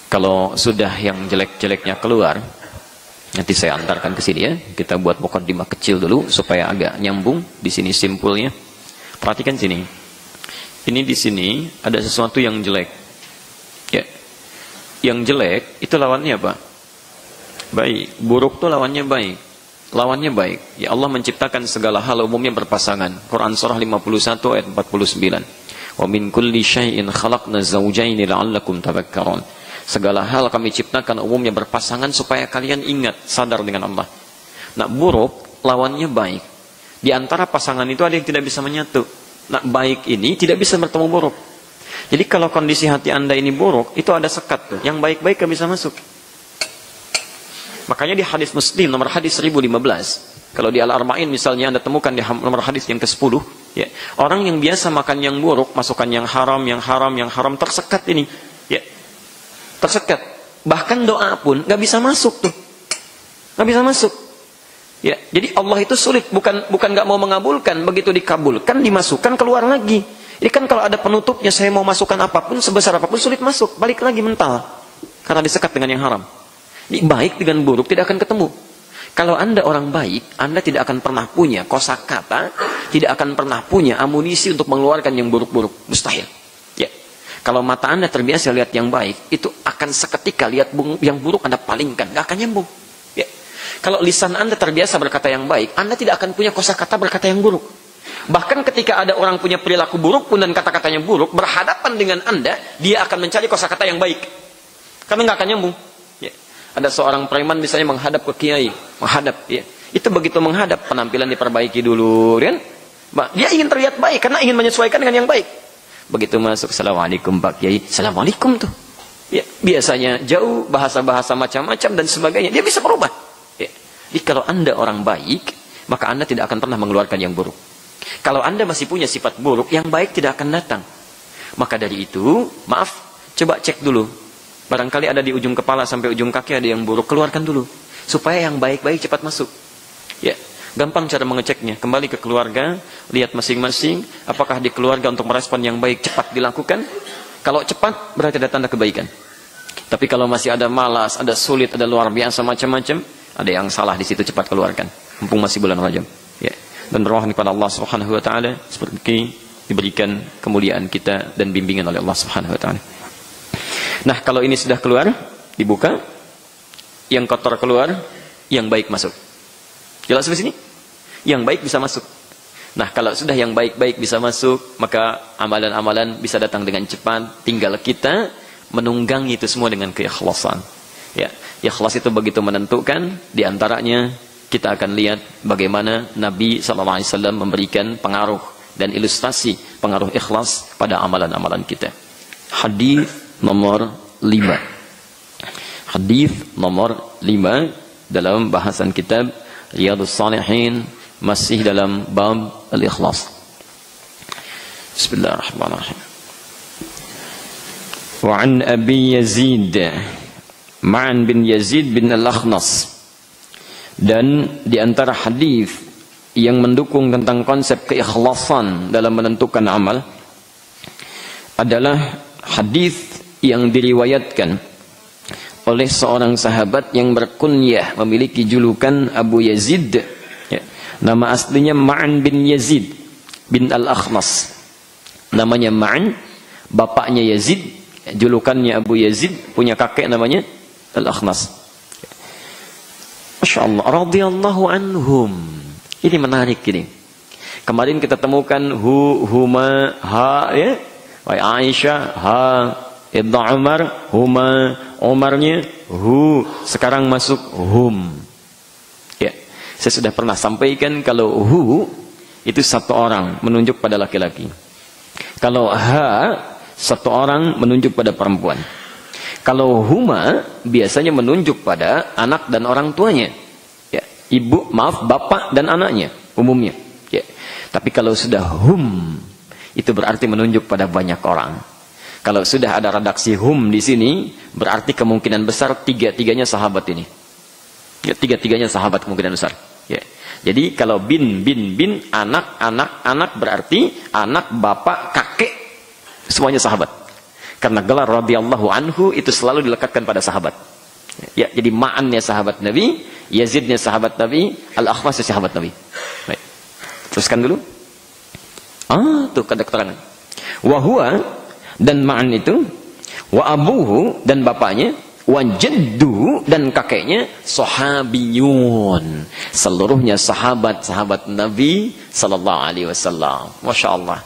Kalau sudah yang jelek-jeleknya keluar, nanti saya antarkan ke sini ya. Kita buat mukaddimah kecil dulu supaya agak nyambung. Di sini simpulnya. Perhatikan sini. Ini di sini ada sesuatu yang jelek. Ya. Yang jelek itu lawannya apa? Baik. Buruk itu lawannya baik. Lawannya baik. Ya Allah menciptakan segala hal umumnya berpasangan. Quran surah 51 ayat 49. Wa min kulli syai'in khalaqna zawjaini la'allakum tadhakkarun. Segala hal kami ciptakan umumnya berpasangan supaya kalian ingat, sadar dengan Allah. Nah, buruk lawannya baik. Di antara pasangan itu ada yang tidak bisa menyatu. Nah, baik ini tidak bisa bertemu buruk. Jadi kalau kondisi hati Anda ini buruk, itu ada sekat tuh. Yang baik-baik gak bisa masuk. Makanya di hadis Muslim nomor hadis 1015, kalau di Al-Arba'in misalnya Anda temukan di nomor hadis yang ke-10, ya, orang yang biasa makan yang buruk, masukkan yang haram tersekat ini, ya. Tersekat. Bahkan doa pun nggak bisa masuk tuh, nggak bisa masuk. Ya, jadi Allah itu sulit, bukan nggak mau mengabulkan, begitu dikabulkan dimasukkan keluar lagi. Jadi kan kalau ada penutupnya, saya mau masukkan apapun sebesar apapun sulit masuk, balik lagi mental karena disekat dengan yang haram. Jadi baik dengan buruk tidak akan ketemu. Kalau Anda orang baik, Anda tidak akan pernah punya kosakata, tidak akan pernah punya amunisi untuk mengeluarkan yang buruk-buruk, mustahil. Ya. Kalau mata Anda terbiasa lihat yang baik, itu akan seketika lihat yang buruk Anda palingkan, gak akan nyambung. Ya. Kalau lisan Anda terbiasa berkata yang baik, Anda tidak akan punya kosakata berkata yang buruk. Bahkan ketika ada orang punya perilaku buruk pun dan kata-katanya buruk, berhadapan dengan Anda, dia akan mencari kosakata yang baik. Karena gak akan nyambung. Ya. Ada seorang preman misalnya menghadap ke kiai, menghadap, ya. Itu begitu menghadap, penampilan diperbaiki dulu, kan? Dia ingin terlihat baik karena ingin menyesuaikan dengan yang baik. Begitu masuk, Assalamualaikum Pak Kiai, Assalamualaikum tuh. Ya, biasanya jauh, bahasa-bahasa macam-macam dan sebagainya, dia bisa berubah. Ya. Jadi kalau Anda orang baik, maka Anda tidak akan pernah mengeluarkan yang buruk. Kalau Anda masih punya sifat buruk, yang baik tidak akan datang. Maka dari itu, maaf, coba cek dulu. Barangkali ada di ujung kepala sampai ujung kaki ada yang buruk, keluarkan dulu. Supaya yang baik-baik cepat masuk. Ya. Gampang cara mengeceknya. Kembali ke keluarga, lihat masing-masing, apakah di keluarga untuk merespon yang baik cepat dilakukan. Kalau cepat, berarti ada tanda kebaikan. Tapi kalau masih ada malas, ada sulit, ada luar biasa macam-macam, ada yang salah di situ, cepat keluarkan. Mumpung masih bulan Rajab. Ya. Dan bermohon kepada Allah Subhanahu wa taala seperti diberikan kemuliaan kita dan bimbingan oleh Allah Subhanahu wa taala. Nah, kalau ini sudah keluar, dibuka, yang kotor keluar, yang baik masuk. Jelas di sini? Yang baik bisa masuk. Nah, kalau sudah yang baik-baik bisa masuk, maka amalan-amalan bisa datang dengan cepat. Tinggal kita menunggangi itu semua dengan keikhlasan. Ya, ikhlas itu begitu menentukan. Di antaranya kita akan lihat bagaimana Nabi SAW memberikan pengaruh dan ilustrasi pengaruh ikhlas pada amalan-amalan kita. Hadis nomor 5. Hadis nomor 5 dalam bahasan kitab Riyadhus Shalihin, masih dalam bab al-ikhlas. Bismillahirrahmanirrahim. Wa an Abi Yazid Ma'an bin Yazid bin Al-Akhnas. Dan di antara hadis yang mendukung tentang konsep keikhlasan dalam menentukan amal adalah hadis yang diriwayatkan oleh seorang sahabat yang berkunyah, memiliki julukan Abu Yazid. Ya. Nama aslinya Ma'an bin Yazid bin Al-Akhnas. Namanya Ma'an, bapaknya Yazid, julukannya Abu Yazid, punya kakek namanya Al-Akhnas. Masya Allah, radhiyallahu anhum. Ini menarik ini. Kemarin kita temukan huma, ha, ya, Aisyah, ha, Ibnu Umar, huma, Umarnya, hu, sekarang masuk hum. Ya, saya sudah pernah sampaikan kalau hu itu satu orang menunjuk pada laki-laki. Kalau ha, satu orang menunjuk pada perempuan. Kalau huma biasanya menunjuk pada anak dan orang tuanya. Ya, ibu, maaf, bapak dan anaknya umumnya. Ya. Tapi kalau sudah hum, itu berarti menunjuk pada banyak orang. Kalau sudah ada redaksi hum di sini, berarti kemungkinan besar tiga-tiganya sahabat ini. Ya, tiga-tiganya sahabat kemungkinan besar. Ya. Jadi kalau bin, anak berarti anak, bapak, kakek, semuanya sahabat. Karena gelar radhiyallahu anhu itu selalu dilekatkan pada sahabat. Ya, jadi Ma'annya sahabat Nabi, Yazidnya sahabat Nabi, Al-Akhmasnya sahabat Nabi. Baik. Teruskan dulu. Tuh ada keterangan. Wa huwa, dan Ma'an itu, wa abuhu, dan bapaknya, wa jadduhu, dan kakeknya, sahabiyun. Seluruhnya sahabat-sahabat Nabi sallallahu alaihi wasallam. Masya Allah.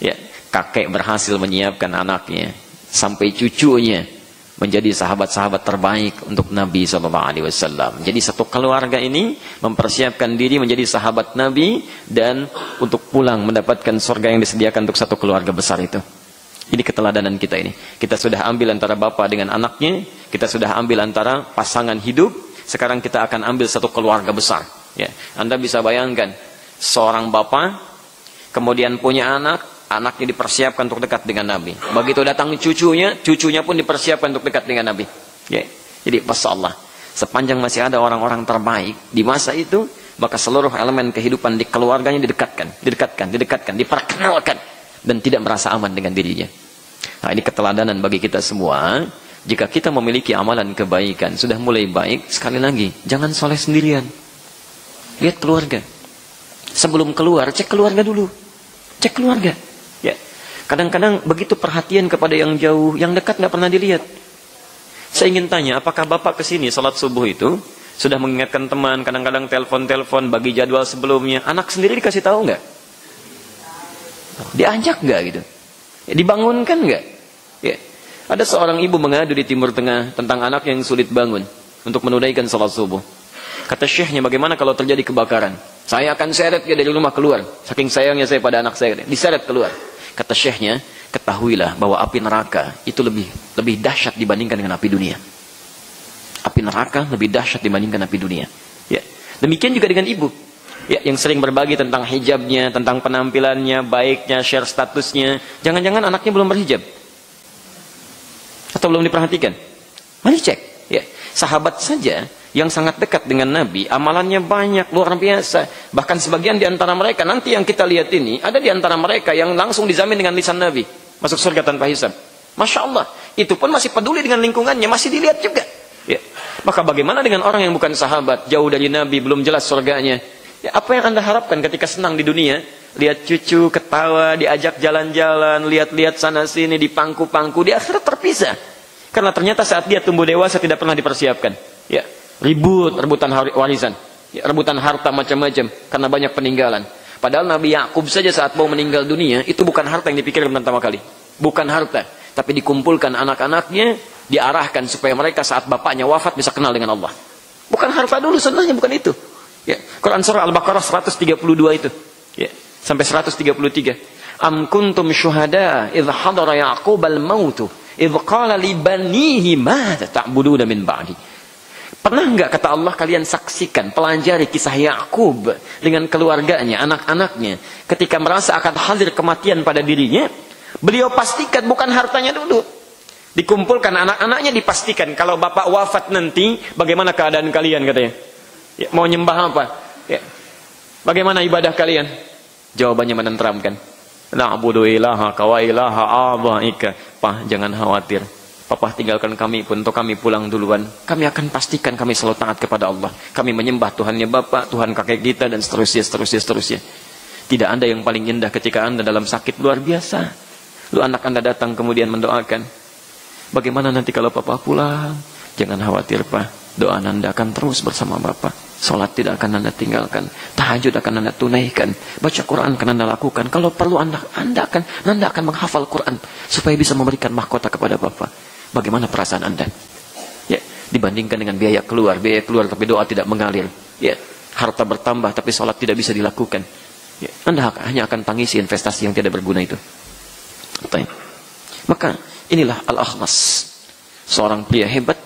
Ya, kakek berhasil menyiapkan anaknya sampai cucunya menjadi sahabat-sahabat terbaik untuk Nabi SAW. Jadi satu keluarga ini mempersiapkan diri menjadi sahabat Nabi dan untuk pulang mendapatkan surga yang disediakan untuk satu keluarga besar itu. Ini keteladanan kita ini. Kita sudah ambil antara bapak dengan anaknya, kita sudah ambil antara pasangan hidup, sekarang kita akan ambil satu keluarga besar. Ya, Anda bisa bayangkan seorang bapak kemudian punya anak, anaknya dipersiapkan untuk dekat dengan Nabi. Begitu datang cucunya, cucunya pun dipersiapkan untuk dekat dengan Nabi. Ya. Jadi, Masya Allah, sepanjang masih ada orang-orang terbaik di masa itu, maka seluruh elemen kehidupan di keluarganya didekatkan, diperkenalkan, dan tidak merasa aman dengan dirinya. Nah, ini keteladanan bagi kita semua. Jika kita memiliki amalan kebaikan, sudah mulai baik, sekali lagi, jangan soleh sendirian. Lihat keluarga. Sebelum keluar, cek keluarga dulu. Cek keluarga. Ya, kadang-kadang begitu perhatian kepada yang jauh, yang dekat nggak pernah dilihat. Saya ingin tanya, apakah bapak kesini salat subuh itu sudah mengingatkan teman, kadang-kadang telepon bagi jadwal sebelumnya, anak sendiri dikasih tahu nggak? Diajak nggak gitu? Ya, dibangunkan nggak? Ya, ada seorang ibu mengadu di Timur Tengah tentang anak yang sulit bangun untuk menunaikan salat subuh. Kata syekhnya, bagaimana kalau terjadi kebakaran? Saya akan seret dia dari rumah keluar. Saking sayangnya saya pada anak saya, diseret keluar. Kata syekhnya, ketahuilah bahwa api neraka itu lebih dahsyat dibandingkan dengan api dunia. Api neraka lebih dahsyat dibandingkan api dunia. Ya. Demikian juga dengan ibu. Ya, yang sering berbagi tentang hijabnya, tentang penampilannya, baiknya, share statusnya. Jangan-jangan anaknya belum berhijab. Atau belum diperhatikan. Mari cek. Ya. Sahabat saja yang sangat dekat dengan Nabi, amalannya banyak, luar biasa. Bahkan sebagian di antara mereka, nanti yang kita lihat ini, ada di antara mereka yang langsung dijamin dengan lisan Nabi, masuk surga tanpa hisab. Masya Allah, itu pun masih peduli dengan lingkungannya, masih dilihat juga. Ya. Maka bagaimana dengan orang yang bukan sahabat, jauh dari Nabi, belum jelas surganya? Ya, apa yang Anda harapkan ketika senang di dunia? Lihat cucu, ketawa, diajak jalan-jalan, lihat-lihat sana-sini, di pangku-pangku, di akhirat terpisah. Karena ternyata saat dia tumbuh dewasa tidak pernah dipersiapkan. Ya. Rebutan warisan, ya, rebutan harta macam-macam karena banyak peninggalan. Padahal Nabi Yakub saja saat mau meninggal dunia, itu bukan harta yang dipikirkan pertama kali. Bukan harta, tapi dikumpulkan anak-anaknya, diarahkan supaya mereka saat bapaknya wafat bisa kenal dengan Allah. Bukan harta dulu sebenarnya, bukan itu. Ya, Quran surah Al-Baqarah 132 itu. Ya, sampai 133. Am kuntum syuhada idh hadara Yaqub al-mautu idh qala li banihi ma ta'buduna min ba'di. Pernah enggak, kata Allah, kalian saksikan, pelajari kisah Yakub dengan keluarganya, anak-anaknya, ketika merasa akan hadir kematian pada dirinya, beliau pastikan bukan hartanya dulu. Dikumpulkan anak-anaknya, dipastikan kalau bapak wafat nanti, bagaimana keadaan kalian, katanya. Ya, mau nyembah apa? Ya. Bagaimana ibadah kalian? Jawabannya menenteramkan. Na'budu ilaha wa ilaha abaika. Pak, jangan khawatir. Papa tinggalkan kami pun, untuk kami pulang duluan. Kami akan pastikan kami selalu taat kepada Allah. Kami menyembah Tuhannya Bapak, Tuhan kakek kita, dan seterusnya. Tidak ada yang paling indah ketika Anda dalam sakit luar biasa. Lalu anak Anda datang kemudian mendoakan. Bagaimana nanti kalau Papa pulang? Jangan khawatir, Pak. Doa Anda akan terus bersama Bapak. Salat tidak akan Anda tinggalkan. Tahajud akan Anda tunaikan. Baca Quran akan Anda lakukan. Kalau perlu Anda akan menghafal Quran supaya bisa memberikan mahkota kepada Bapak. Bagaimana perasaan Anda? Ya, dibandingkan dengan biaya keluar tapi doa tidak mengalir. Ya, harta bertambah tapi sholat tidak bisa dilakukan. Ya, Anda hanya akan tangisi investasi yang tidak berguna itu. Maka inilah Al-Akhmas, seorang pria hebat,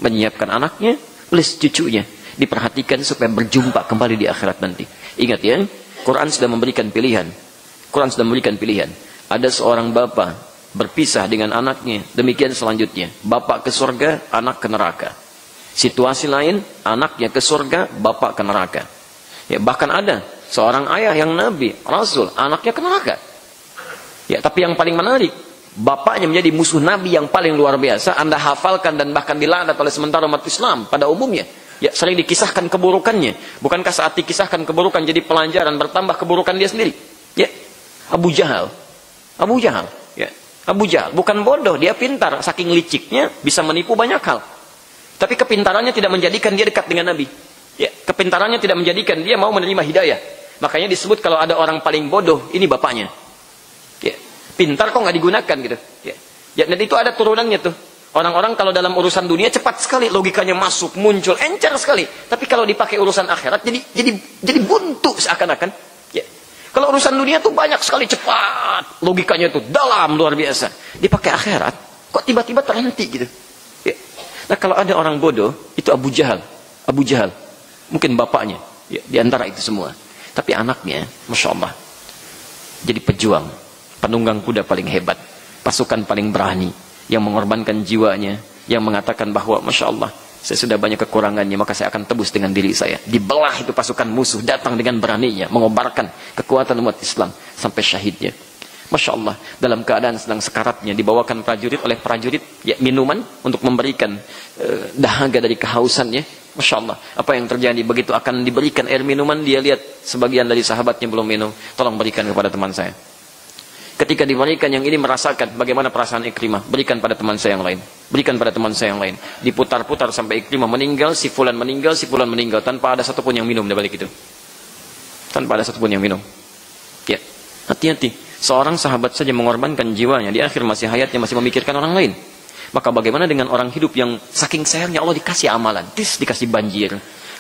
menyiapkan anaknya plus cucunya, diperhatikan supaya berjumpa kembali di akhirat nanti. Ingat ya, Quran sudah memberikan pilihan. Ada seorang bapak berpisah dengan anaknya, demikian selanjutnya, bapak ke surga, anak ke neraka. Situasi lain, anaknya ke surga, bapak ke neraka. Ya, bahkan ada seorang ayah yang nabi, rasul, anaknya ke neraka. Ya, tapi yang paling menarik, bapaknya menjadi musuh Nabi yang paling luar biasa, Anda hafalkan dan bahkan dilaknat oleh sementara umat Islam pada umumnya. Ya, sering dikisahkan keburukannya. Bukankah saat dikisahkan keburukan jadi pelajaran, bertambah keburukan dia sendiri? Ya, Abu Jahal. Abu Jahal, ya. Abu Jahal bukan bodoh, dia pintar, saking liciknya bisa menipu banyak hal. Tapi kepintarannya tidak menjadikan dia dekat dengan Nabi. Ya, kepintarannya tidak menjadikan dia mau menerima hidayah. Makanya disebut kalau ada orang paling bodoh, ini bapaknya. Ya, pintar kok nggak digunakan gitu. Ya, ya, dan itu ada turunannya tuh. Orang-orang kalau dalam urusan dunia cepat sekali logikanya masuk, muncul, encer sekali. Tapi kalau dipakai urusan akhirat jadi buntu seakan-akan. Ya. Kalau urusan dunia tuh banyak sekali cepat, logikanya tuh dalam luar biasa. Dipakai akhirat, kok tiba-tiba terhenti gitu. Ya. Nah, kalau ada orang bodoh, itu Abu Jahal. Abu Jahal. Mungkin bapaknya. Ya, di antara itu semua. Tapi anaknya, Masya Allah, jadi pejuang. Penunggang kuda paling hebat. Pasukan paling berani. Yang mengorbankan jiwanya. Yang mengatakan bahwa, Masya Allah, saya sudah banyak kekurangannya, maka saya akan tebus dengan diri saya. Dibelah itu pasukan musuh. Datang dengan beraninya. Mengobarkan kekuatan umat Islam. Sampai syahidnya. Masya Allah, dalam keadaan sedang sekaratnya dibawakan prajurit oleh prajurit ya, minuman untuk memberikan dahaga dari kehausannya. Masya Allah, apa yang terjadi begitu akan diberikan air minuman, dia lihat sebagian dari sahabatnya belum minum, tolong berikan kepada teman saya. Ketika diberikan, yang ini merasakan bagaimana perasaan Ikrimah, berikan pada teman saya yang lain, berikan pada teman saya yang lain. Diputar-putar sampai Ikrimah meninggal, si fulan meninggal, si fulan meninggal, tanpa ada satupun yang minum di balik itu. Tanpa ada satupun yang minum. Ya, hati-hati. Seorang sahabat saja mengorbankan jiwanya, di akhir masih hayatnya masih memikirkan orang lain. Maka bagaimana dengan orang hidup yang saking sayangnya Allah dikasih amalan, dikasih banjir,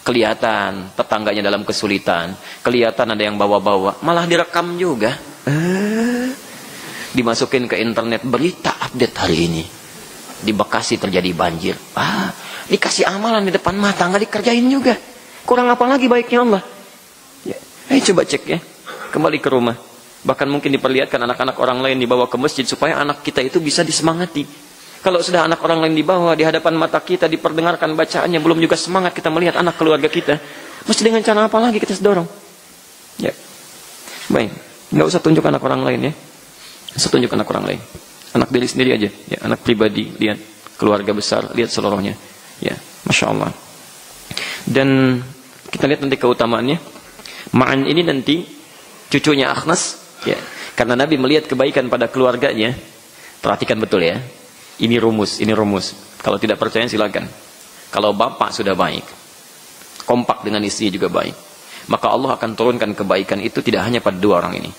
kelihatan tetangganya dalam kesulitan, kelihatan ada yang bawa-bawa, malah direkam juga. Dimasukin ke internet, berita update hari ini. Di Bekasi terjadi banjir. Dikasih amalan di depan mata, nggak dikerjain juga. Kurang apa lagi baiknya Allah? Ya, coba cek ya, kembali ke rumah. Bahkan mungkin diperlihatkan anak-anak orang lain dibawa ke masjid supaya anak kita itu bisa disemangati. Kalau sudah anak orang lain dibawa di hadapan mata kita, diperdengarkan bacaannya, belum juga semangat kita melihat anak keluarga kita. Mesti dengan cara apa lagi kita sedorong? Ya, baik. Nggak usah tunjuk anak orang lain ya. Usah tunjuk anak orang lain. Anak diri sendiri aja. Ya, anak pribadi, lihat keluarga besar, lihat seluruhnya. Ya, Masya Allah. Dan kita lihat nanti keutamaannya. Ma'an ini nanti cucunya Akhnas. Ya, karena Nabi melihat kebaikan pada keluarganya. Perhatikan betul ya. Ini rumus. Kalau tidak percaya silakan. Kalau bapak sudah baik, kompak dengan istri juga baik, maka Allah akan turunkan kebaikan itu tidak hanya pada dua orang ini.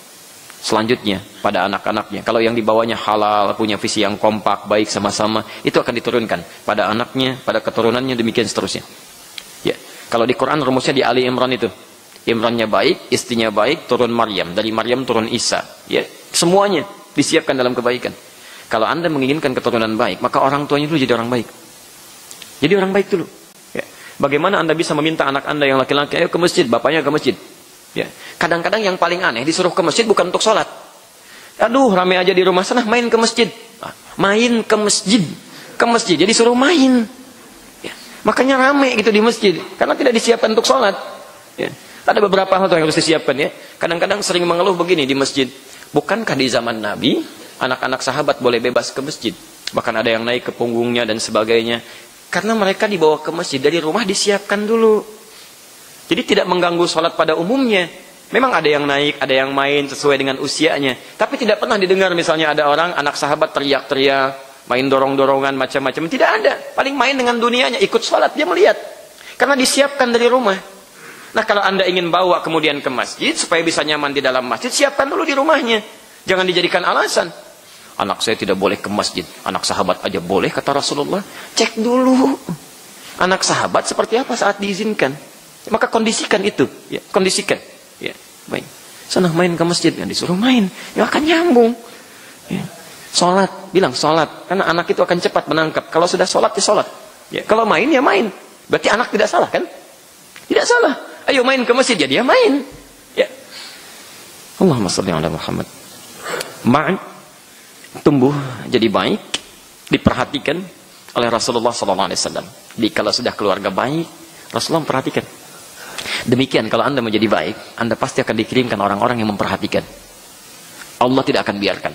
Selanjutnya pada anak-anaknya. Kalau yang dibawanya halal, punya visi yang kompak, baik sama-sama, itu akan diturunkan pada anaknya, pada keturunannya, demikian seterusnya. Ya, kalau di Quran rumusnya di Ali Imran itu. Imrannya baik, istrinya baik, turun Maryam. Dari Maryam turun Isa. Ya, semuanya disiapkan dalam kebaikan. Kalau Anda menginginkan keturunan baik, maka orang tuanya dulu jadi orang baik. Jadi orang baik dulu. Ya. Bagaimana Anda bisa meminta anak Anda yang laki-laki, ayo ke masjid, bapaknya ke masjid. Ya. Kadang-kadang yang paling aneh, disuruh ke masjid bukan untuk sholat. Aduh, rame aja di rumah sana, main ke masjid. Main ke masjid. Ke masjid, jadi suruh main. Ya. Makanya rame gitu di masjid. Karena tidak disiapkan untuk sholat. Ya. Ada beberapa hal yang harus disiapkan ya. Kadang-kadang sering mengeluh begini di masjid. Bukankah di zaman Nabi, anak-anak sahabat boleh bebas ke masjid? Bahkan ada yang naik ke punggungnya dan sebagainya. Karena mereka dibawa ke masjid, dari rumah disiapkan dulu. Jadi tidak mengganggu sholat pada umumnya. Memang ada yang naik, ada yang main sesuai dengan usianya. Tapi tidak pernah didengar misalnya ada orang, anak sahabat teriak-teriak, main dorong-dorongan, macam-macam. Tidak ada. Paling main dengan dunianya, ikut sholat, dia melihat. Karena disiapkan dari rumah. Nah, kalau Anda ingin bawa kemudian ke masjid, supaya bisa nyaman di dalam masjid, siapkan dulu di rumahnya. Jangan dijadikan alasan. Anak saya tidak boleh ke masjid. Anak sahabat aja boleh, kata Rasulullah. Cek dulu. Anak sahabat seperti apa saat diizinkan. Maka kondisikan itu. Ya, kondisikan. Ya, baik. Sana main ke masjid. Ya, disuruh main. Ya akan nyambung. Ya. Sholat. Bilang sholat. Karena anak itu akan cepat menangkap. Kalau sudah sholat, ya sholat. Ya, kalau main, ya main. Berarti anak tidak salah kan? Tidak salah. Ayo main ke masjid, ya dia main. Ya. Allahumma shalli ala Muhammad. Ma'an tumbuh jadi baik, diperhatikan oleh Rasulullah SAW. Kalau sudah keluarga baik, Rasulullah memperhatikan. Demikian kalau Anda menjadi baik, Anda pasti akan dikirimkan orang-orang yang memperhatikan. Allah tidak akan biarkan.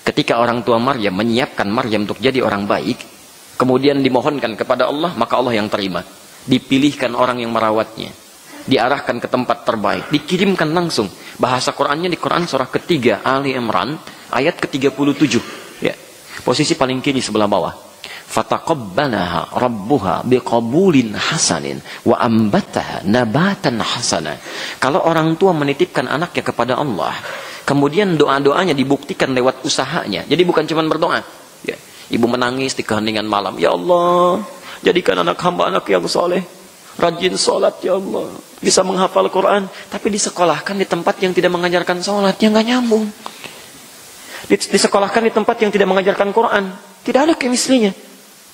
Ketika orang tua Maryam menyiapkan Maryam untuk jadi orang baik, kemudian dimohonkan kepada Allah, maka Allah yang terima. Dipilihkan orang yang merawatnya, diarahkan ke tempat terbaik, dikirimkan langsung. Bahasa Qur'annya di Quran surah ketiga Ali Imran ayat ke-37, ya. Posisi paling kiri sebelah bawah. Fataqabbalaha rabbuha biqabulin hasanin wa ambataha nabatan hasana. Kalau orang tua menitipkan anaknya kepada Allah, kemudian doa-doanya dibuktikan lewat usahanya. Jadi bukan cuma berdoa, ya. Ibu menangis di keheningan malam, ya Allah, jadikan anak hamba anak yang soleh, rajin sholat, ya Allah, bisa menghafal Quran, tapi disekolahkan di tempat yang tidak mengajarkan sholat, yang gak nyambung. Disekolahkan di tempat yang tidak mengajarkan Quran, tidak ada chemistry-nya.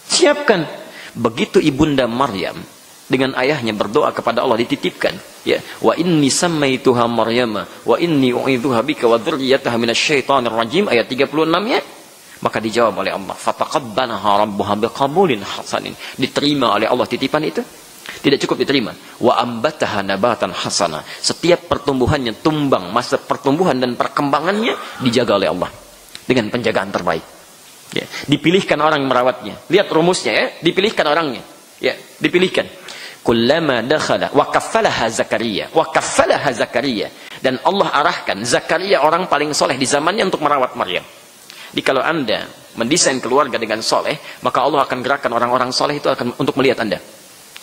Siapkan. Begitu ibunda Maryam dengan ayahnya berdoa kepada Allah, dititipkan, ya, wa inni sammaituha Maryama wa inni u'idzuha bika wa dzurriyyataha minasyaitonir rajim, ayat 36-nya. Maka dijawab oleh Allah, fataqabbalaha rabbuha biqabulin hasanin. Diterima oleh Allah titipan itu. Tidak cukup diterima, wa ambataha nabatan hasana. Setiap pertumbuhannya tumbang, masa pertumbuhan dan perkembangannya dijaga oleh Allah dengan penjagaan terbaik. Ya, dipilihkan orang yang merawatnya. Lihat rumusnya, ya, dipilihkan orangnya. Ya, dipilihkan. Kullama dakhala wa kaffalaha Zakaria, wa kaffalaha Zakaria. Dan Allah arahkan Zakaria, orang paling soleh di zamannya, untuk merawat Maryam. Jadi kalau Anda mendesain keluarga dengan soleh, maka Allah akan gerakkan orang-orang soleh itu akan untuk melihat Anda.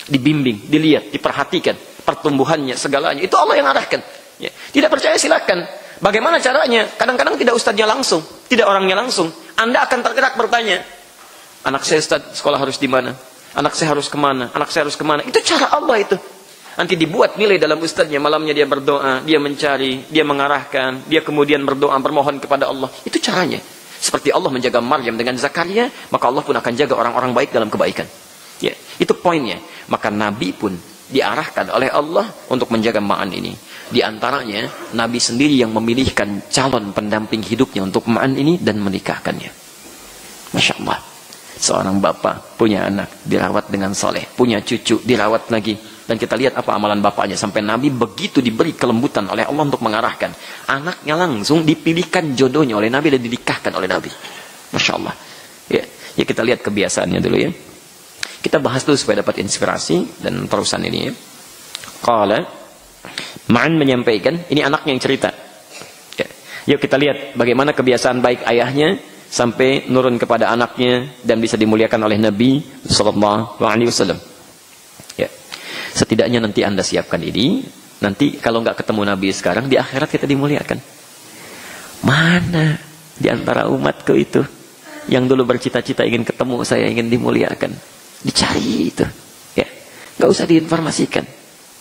Dibimbing, dilihat, diperhatikan pertumbuhannya, segalanya. Itu Allah yang arahkan. Ya. Tidak percaya silakan. Bagaimana caranya? Kadang-kadang tidak ustadznya langsung, tidak orangnya langsung. Anda akan tergerak bertanya, anak saya ustadz sekolah harus di mana? Anak saya harus kemana? Anak saya harus kemana? Itu cara Allah itu. Nanti dibuat nilai dalam ustadznya. Malamnya dia berdoa, dia mencari, dia mengarahkan, dia kemudian berdoa, bermohon kepada Allah. Itu caranya. Seperti Allah menjaga Maryam dengan Zakaria, maka Allah pun akan jaga orang-orang baik dalam kebaikan. Ya, itu poinnya. Maka Nabi pun diarahkan oleh Allah untuk menjaga ma'an ini. Di antaranya, Nabi sendiri yang memilihkan calon pendamping hidupnya untuk ma'an ini dan menikahkannya. Masya Allah. Seorang bapak punya anak, dirawat dengan soleh. Punya cucu, dirawat lagi. Dan kita lihat apa amalan bapaknya. Sampai Nabi begitu diberi kelembutan oleh Allah untuk mengarahkan. Anaknya langsung dipilihkan jodohnya oleh Nabi dan dinikahkan oleh Nabi. Masya Allah. Ya, ya, kita lihat kebiasaannya dulu, ya. Kita bahas dulu supaya dapat inspirasi dan terusan ini, ya. Qala, Ma'an menyampaikan, ini anaknya yang cerita. Ya. Yuk kita lihat bagaimana kebiasaan baik ayahnya sampai nurun kepada anaknya dan bisa dimuliakan oleh Nabi sallallahu alaihi wasallam. Ya. Setidaknya nanti Anda siapkan ini, nanti kalau nggak ketemu Nabi sekarang, di akhirat kita dimuliakan. Mana di antara umatku itu yang dulu bercita-cita ingin ketemu saya, ingin dimuliakan? Dicari itu, ya, nggak usah diinformasikan,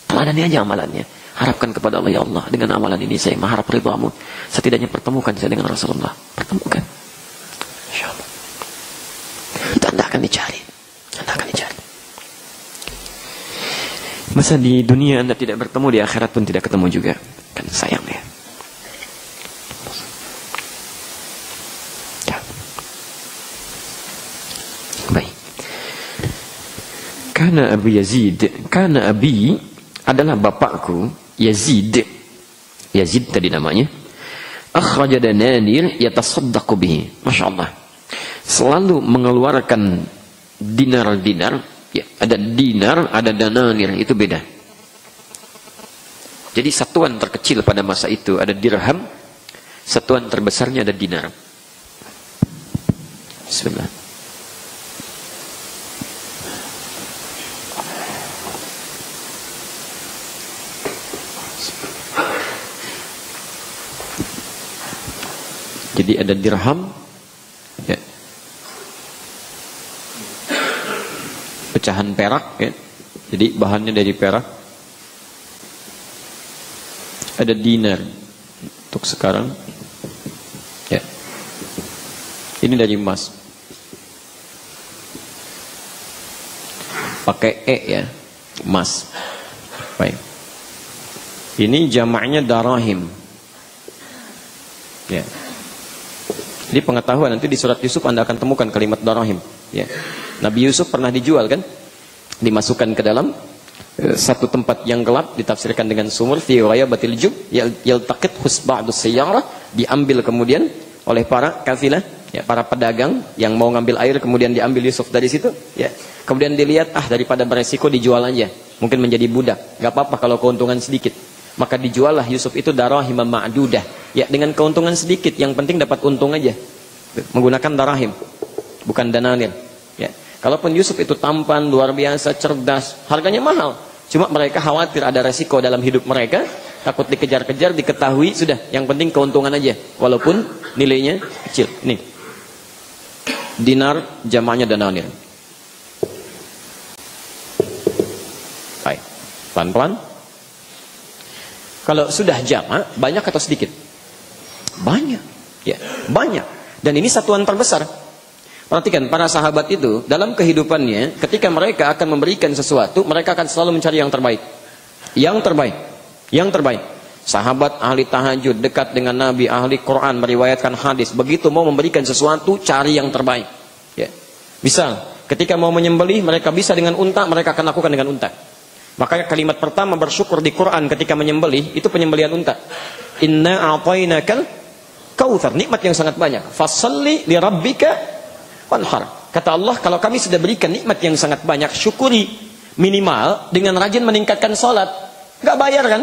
teladani aja amalannya. Harapkan kepada Allah, ya Allah, dengan amalan ini saya mengharap ridhamu. Setidaknya pertemukan saya dengan Rasulullah, pertemukan, insyaallah. Itu Anda akan dicari, Anda akan dicari. Masa di dunia Anda tidak bertemu, di akhirat pun tidak ketemu juga, kan sayang, ya. Kana Abu Yazid, kana Abi adalah bapakku Yazid. Yazid tadi namanya. Akhraja dananir yatasaddaqu bihi. Masya Allah. Selalu mengeluarkan dinar-dinar. Ya, ada dinar, ada dananir, itu beda. Jadi satuan terkecil pada masa itu ada dirham, satuan terbesarnya ada dinar. Bismillah. Jadi ada dirham, ya, pecahan perak, ya, jadi bahannya dari perak. Ada dinar untuk sekarang, ya, ini dari emas, pakai ya, emas. Baik. Ini jamaknya darahim, ya. Jadi pengetahuan, nanti di surat Yusuf Anda akan temukan kalimat darahim. Ya. Nabi Yusuf pernah dijual, kan? Dimasukkan ke dalam satu tempat yang gelap, ditafsirkan dengan sumur, fi ghayabatil jub, yaltaqit husba'dus sayyarah, diambil kemudian oleh para kafilah, ya, para pedagang yang mau ngambil air kemudian diambil Yusuf dari situ, ya. Kemudian dilihat, daripada beresiko dijual aja, mungkin menjadi budak, nggak apa-apa kalau keuntungan sedikit. Maka dijuallah Yusuf itu darahim ma'dudah, ya, dengan keuntungan sedikit, yang penting dapat untung aja. Menggunakan darahim, bukan dananir, ya. Kalaupun Yusuf itu tampan, luar biasa, cerdas, harganya mahal. Cuma mereka khawatir ada resiko dalam hidup mereka, takut dikejar-kejar, diketahui, sudah, yang penting keuntungan aja, walaupun nilainya kecil. Ini dinar jamaknya dananir. Baik, pelan-pelan. Kalau sudah jamak, banyak atau sedikit? Banyak, ya, banyak. Dan ini satuan terbesar. Perhatikan, para sahabat itu dalam kehidupannya, ketika mereka akan memberikan sesuatu, mereka akan selalu mencari yang terbaik. Yang terbaik. Yang terbaik. Sahabat ahli tahajud, dekat dengan Nabi, ahli Quran, meriwayatkan hadis. Begitu mau memberikan sesuatu, cari yang terbaik. Ya. Misal, ketika mau menyembelih, mereka bisa dengan unta, mereka akan lakukan dengan unta. Makanya kalimat pertama bersyukur di Quran ketika menyembelih, itu penyembelihan unta. Inna a'tainakal kautsar, nikmat yang sangat banyak. Fashalli li rabbika wanhar. Kata Allah, kalau kami sudah berikan nikmat yang sangat banyak, syukuri minimal dengan rajin meningkatkan salat. Enggak bayar kan?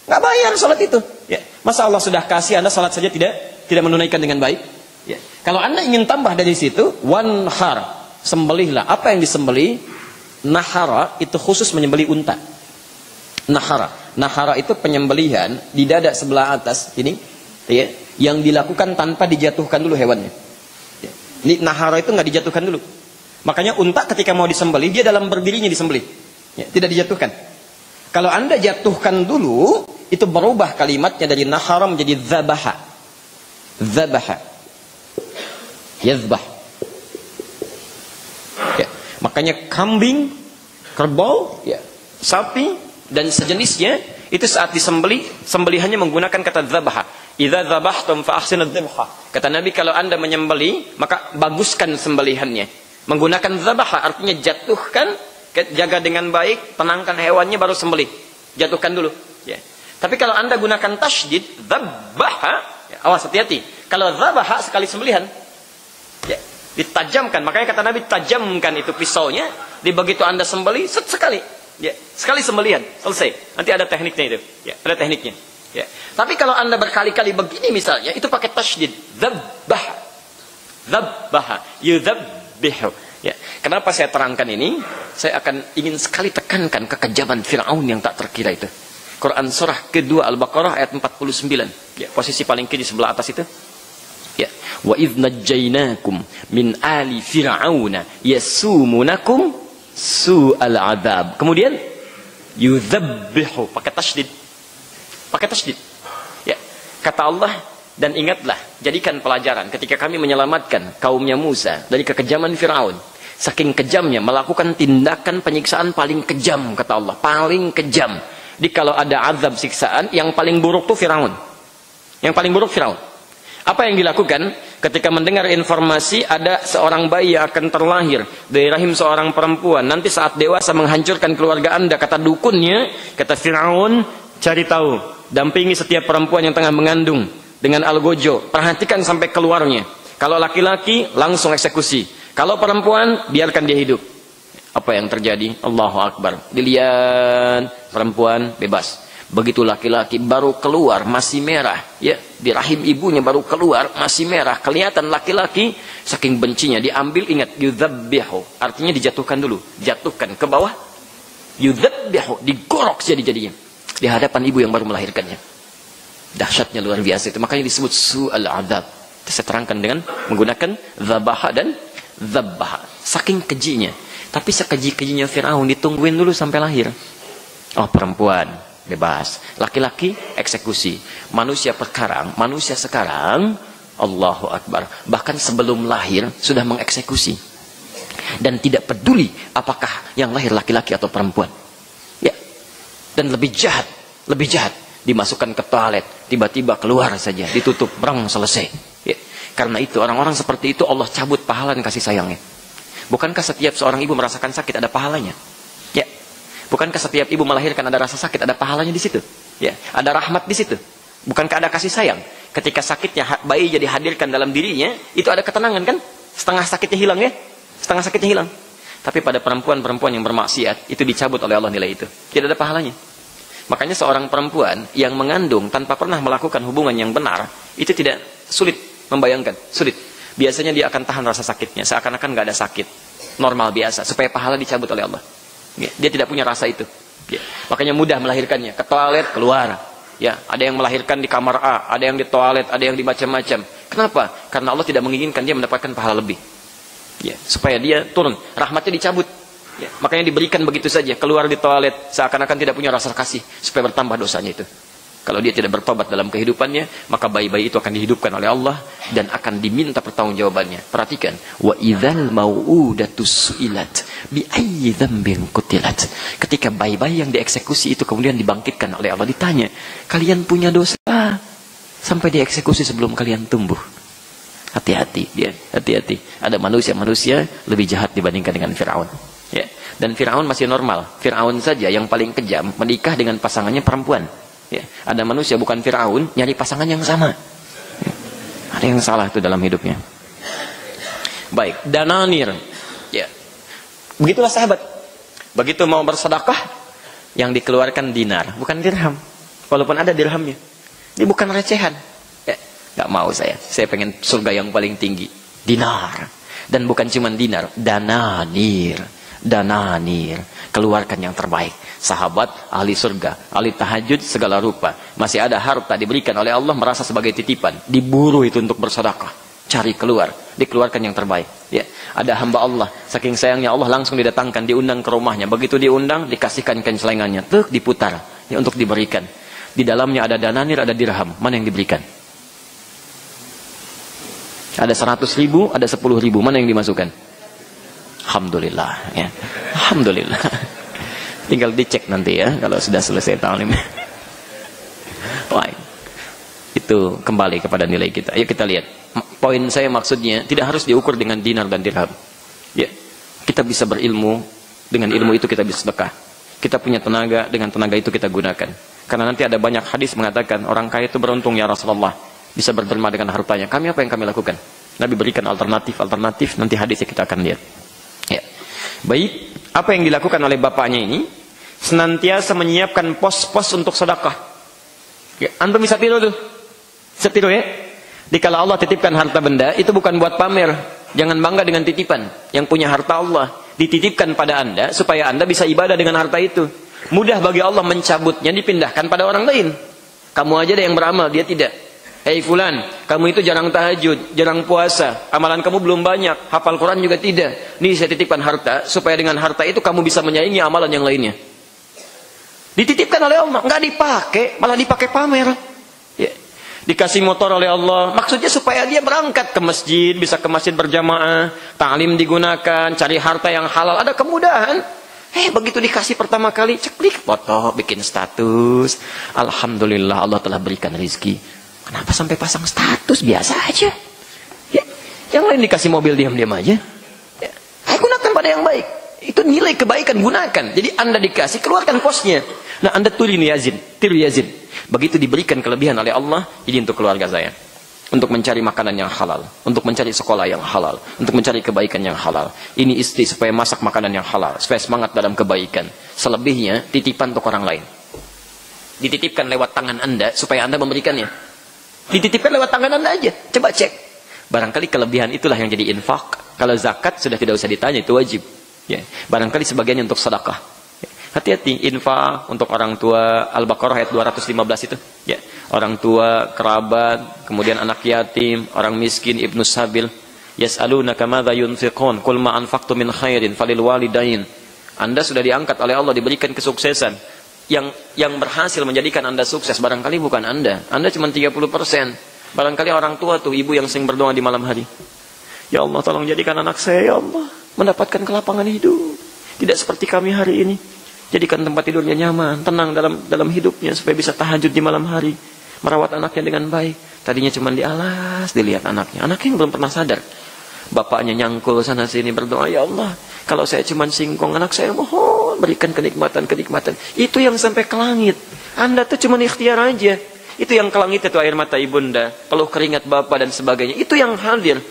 Enggak bayar salat itu. Ya. Masa Allah sudah kasih, Anda salat saja tidak menunaikan dengan baik? Ya. Kalau Anda ingin tambah dari situ, wanhar, sembelihlah. Apa yang disembelih? Nahara itu khusus menyembelih unta. Nahara itu penyembelihan di dada sebelah atas ini, ya, yang dilakukan tanpa dijatuhkan dulu hewannya. Ini nahara itu nggak dijatuhkan dulu. Makanya unta ketika mau disembelih, dia dalam berdirinya disembelih, ya, tidak dijatuhkan. Kalau Anda jatuhkan dulu, itu berubah kalimatnya dari nahara menjadi zabaha. Zabaha, yazbah. Ya. Makanya kambing, kerbau, ya, sapi dan sejenisnya itu saat disembelih, sembelihannya menggunakan kata zabaha. Idza dzabhtum fa ahsinudz dzabha. Kata Nabi, kalau Anda menyembelih, maka baguskan sembelihannya. Menggunakan zabaha artinya jatuhkan, jaga dengan baik, tenangkan hewannya baru sembelih. Jatuhkan dulu, ya. Tapi kalau Anda gunakan tasydid, dzabaha, ya, awas hati-hati. Kalau dzabaha sekali sembelihan, ya, ditajamkan. Makanya kata Nabi, tajamkan itu pisaunya, di begitu Anda sembelih sekali, ya, sekali sembelihan, selesai. Nanti ada tekniknya itu, ya, ada tekniknya. Ya. Tapi kalau Anda berkali-kali begini misalnya, itu pakai tasydid, dzabbaha. Dzabbaha, yudzabbihu. Ya. Kenapa saya terangkan ini? Saya akan ingin sekali tekankan kekejaman Firaun yang tak terkira itu. Quran surah kedua Al-Baqarah ayat 49. Ya, posisi paling kiri sebelah atas itu. Ya. Wa idz najjaynakum min ali fir'auna yasumunakum su'al adzab. Kemudian yudzabbihu, pakai tasydid. Pakai tasydid. Ya. Kata Allah, dan ingatlah, jadikan pelajaran ketika kami menyelamatkan kaumnya Musa dari kekejaman Firaun. Saking kejamnya, melakukan tindakan penyiksaan paling kejam, kata Allah, paling kejam. Jadi kalau ada azab siksaan, yang paling buruk tuh Firaun. Yang paling buruk Firaun. Apa yang dilakukan ketika mendengar informasi ada seorang bayi yang akan terlahir dari rahim seorang perempuan, nanti saat dewasa menghancurkan keluarga Anda, kata dukunnya, kata Firaun, cari tahu, dampingi setiap perempuan yang tengah mengandung dengan algojo, perhatikan sampai keluarnya. Kalau laki-laki langsung eksekusi, kalau perempuan biarkan dia hidup. Apa yang terjadi? Allahu Akbar. Dilihat perempuan bebas. Begitu laki-laki baru keluar masih merah, ya, di rahim ibunya baru keluar masih merah, kelihatan laki-laki, saking bencinya diambil, ingat, yudzabbihu, artinya dijatuhkan dulu, jatuhkan ke bawah, yudzabbihu, digorok jadinya di hadapan ibu yang baru melahirkannya. Dahsyatnya luar biasa itu, makanya disebut su'al adzab. Saya terangkan dengan menggunakan zabaha dan zabbaha. Saking kejinya. Tapi sekeji-kejinya Firaun, ditungguin dulu sampai lahir. Oh, perempuan bebas, laki-laki eksekusi. Manusia sekarang Allahu Akbar, bahkan sebelum lahir sudah mengeksekusi dan tidak peduli apakah yang lahir laki-laki atau perempuan, ya. Dan lebih jahat, dimasukkan ke toilet, tiba-tiba keluar saja, ditutup, brang, selesai, ya. Karena itu orang-orang seperti itu Allah cabut pahala dan kasih sayangnya. Bukankah setiap seorang ibu merasakan sakit ada pahalanya? Ya. Bukankah setiap ibu melahirkan ada rasa sakit, ada pahalanya di situ? Ya, ada rahmat di situ. Bukankah ada kasih sayang? Ketika sakitnya bayi jadi hadirkan dalam dirinya, itu ada ketenangan kan? Setengah sakitnya hilang ya? Setengah sakitnya hilang. Tapi pada perempuan-perempuan yang bermaksiat, itu dicabut oleh Allah nilai itu. Tidak ada pahalanya. Makanya seorang perempuan yang mengandung tanpa pernah melakukan hubungan yang benar, itu tidak sulit membayangkan. Sulit. Biasanya dia akan tahan rasa sakitnya. Seakan-akan nggak ada sakit. Normal biasa. Supaya pahala dicabut oleh Allah. Dia tidak punya rasa itu. Makanya mudah melahirkannya. Ke toilet, keluar. Ya, ada yang melahirkan di kamar A, ada yang di toilet, ada yang di macam-macam. Kenapa? Karena Allah tidak menginginkan dia mendapatkan pahala lebih. Ya, supaya dia turun, rahmatnya dicabut. Ya, makanya diberikan begitu saja, keluar di toilet, seakan-akan tidak punya rasa kasih, supaya bertambah dosanya itu. Kalau dia tidak bertobat dalam kehidupannya, maka bayi-bayi itu akan dihidupkan oleh Allah dan akan diminta pertanggungjawabannya. Perhatikan, wa idzal mau'udatu su'ilat bi ayyi dzambin qutilat. Ketika bayi-bayi yang dieksekusi itu kemudian dibangkitkan oleh Allah, ditanya, kalian punya dosa sampai dieksekusi sebelum kalian tumbuh. Hati-hati, ya, hati-hati. Ada manusia-manusia lebih jahat dibandingkan dengan Firaun. Ya, dan Firaun masih normal. Firaun saja yang paling kejam menikah dengan pasangannya perempuan. Ya, ada manusia bukan Firaun nyari pasangan yang sama. Ya, ada yang salah itu dalam hidupnya. Baik, dananir. Ya. Begitulah sahabat. Begitu mau bersedekah, yang dikeluarkan dinar, bukan dirham. Walaupun ada dirhamnya. Ini bukan recehan. Ya, gak mau saya. Saya pengen surga yang paling tinggi. Dinar. Dan bukan cuma dinar, dananir. Dananir. Keluarkan yang terbaik. Sahabat, ahli surga, ahli tahajud segala rupa. Masih ada harta diberikan oleh Allah, merasa sebagai titipan. Diburu itu untuk bersedekah. Cari keluar, dikeluarkan yang terbaik. Ya, ada hamba Allah, saking sayangnya Allah langsung didatangkan, diundang ke rumahnya. Begitu diundang, dikasihkan kencelengannya, diputar, ya, untuk diberikan. Di dalamnya ada dananir, ada dirham. Mana yang diberikan? Ada 100.000, ada 10.000. Mana yang dimasukkan? Alhamdulillah, ya. Alhamdulillah. Tinggal dicek nanti ya, kalau sudah selesai ta'lim. Baik. Itu kembali kepada nilai kita. Ayo kita lihat. Poin saya maksudnya, tidak harus diukur dengan dinar dan dirham. Ya. Kita bisa berilmu, dengan ilmu itu kita bisa sedekah. Kita punya tenaga, dengan tenaga itu kita gunakan. Karena nanti ada banyak hadis mengatakan, orang kaya itu beruntung ya Rasulullah, bisa berderma dengan hartanya. Kami apa yang kami lakukan? Nabi berikan alternatif, nanti hadisnya kita akan lihat. Ya. Baik, apa yang dilakukan oleh bapaknya ini? Senantiasa menyiapkan pos-pos untuk sedekah. Ya, antum bisa tiru tuh. Bisa tiru ya. Dikala Allah titipkan harta benda, itu bukan buat pamer. Jangan bangga dengan titipan. Yang punya harta Allah dititipkan pada Anda supaya Anda bisa ibadah dengan harta itu. Mudah bagi Allah mencabutnya, dipindahkan pada orang lain. Kamu aja deh yang beramal, dia tidak. Hei fulan, kamu itu jarang tahajud, jarang puasa, amalan kamu belum banyak, hafal Quran juga tidak. Nih saya titipkan harta, supaya dengan harta itu kamu bisa menyaingi amalan yang lainnya. Dititipkan oleh Allah, nggak dipakai, malah dipakai pamer. Ya. Dikasih motor oleh Allah, maksudnya supaya dia berangkat ke masjid, bisa ke masjid berjamaah, ta'lim digunakan, cari harta yang halal, ada kemudahan. Begitu dikasih pertama kali, ceklik, foto, bikin status. Alhamdulillah Allah telah berikan rezeki. Kenapa sampai pasang status? Biasa aja. Ya. Yang lain dikasih mobil diam-diam aja. Ya. Gunakan pada yang baik. Itu nilai kebaikan, gunakan. Jadi Anda dikasih, keluarkan posnya. Nah, Anda tiru Yazid. Begitu diberikan kelebihan oleh Allah, jadi untuk keluarga saya. Untuk mencari makanan yang halal. Untuk mencari sekolah yang halal. Untuk mencari kebaikan yang halal. Ini istri supaya masak makanan yang halal. Supaya semangat dalam kebaikan. Selebihnya, titipan untuk orang lain. Dititipkan lewat tangan Anda, supaya Anda memberikannya. Dititipkan lewat tangan Anda aja. Coba cek. Barangkali kelebihan itulah yang jadi infak. Kalau zakat, sudah tidak usah ditanya, itu wajib. Ya, barangkali sebagiannya untuk sedekah. Ya, hati-hati, infak untuk orang tua, Al-Baqarah ayat 215 itu. Ya, orang tua, kerabat, kemudian anak yatim, orang miskin, ibnu sabil. Yas'alunaka madza yunfiqun? Qul ma anfaqtum min khairin falil walidain. Anda sudah diangkat oleh Allah, diberikan kesuksesan. Yang berhasil menjadikan Anda sukses barangkali bukan Anda. Anda cuma 30%. Barangkali orang tua tuh, ibu yang sering berdoa di malam hari. Ya Allah, tolong jadikan anak saya, ya Allah, mendapatkan kelapangan hidup. Tidak seperti kami hari ini. Jadikan tempat tidurnya nyaman, tenang dalam hidupnya, supaya bisa tahajud di malam hari. Merawat anaknya dengan baik. Tadinya cuma dialas, dilihat anaknya. Anaknya belum pernah sadar. Bapaknya nyangkul sana sini berdoa, ya Allah, kalau saya cuma singkong, anak saya mohon berikan kenikmatan. Itu yang sampai ke langit. Anda tuh cuma ikhtiar aja. Itu yang kelangit itu air mata ibunda, peluh keringat bapak dan sebagainya. Itu yang hadir.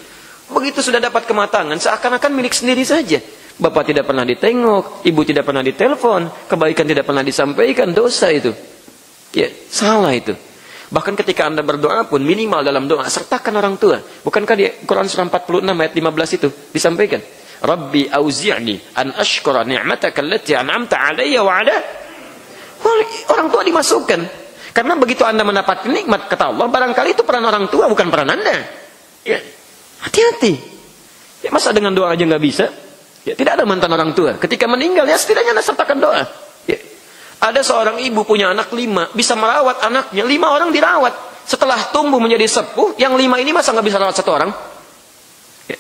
Begitu sudah dapat kematangan, seakan-akan milik sendiri saja. Bapak tidak pernah ditengok, ibu tidak pernah ditelepon, kebaikan tidak pernah disampaikan, dosa itu. Ya, salah itu. Bahkan ketika Anda berdoa pun minimal dalam doa sertakan orang tua. Bukankah di Quran surah 46 ayat 15 itu disampaikan? Rabbi auzi'ni an ashkura ni'mataka allati an'amta 'alayya wa 'ala. Orang tua dimasukkan. Karena begitu Anda mendapat nikmat kata Allah, barangkali itu peran orang tua bukan peran Anda. Ya. Hati-hati. Ya, masa dengan doa aja nggak bisa? Ya, tidak ada mantan orang tua. Ketika meninggal ya setidaknya Anda sertakan doa. Ya. Ada seorang ibu punya anak 5, bisa merawat anaknya, 5 orang dirawat. Setelah tumbuh menjadi sepuh, yang 5 ini masa nggak bisa rawat 1 orang? Ya.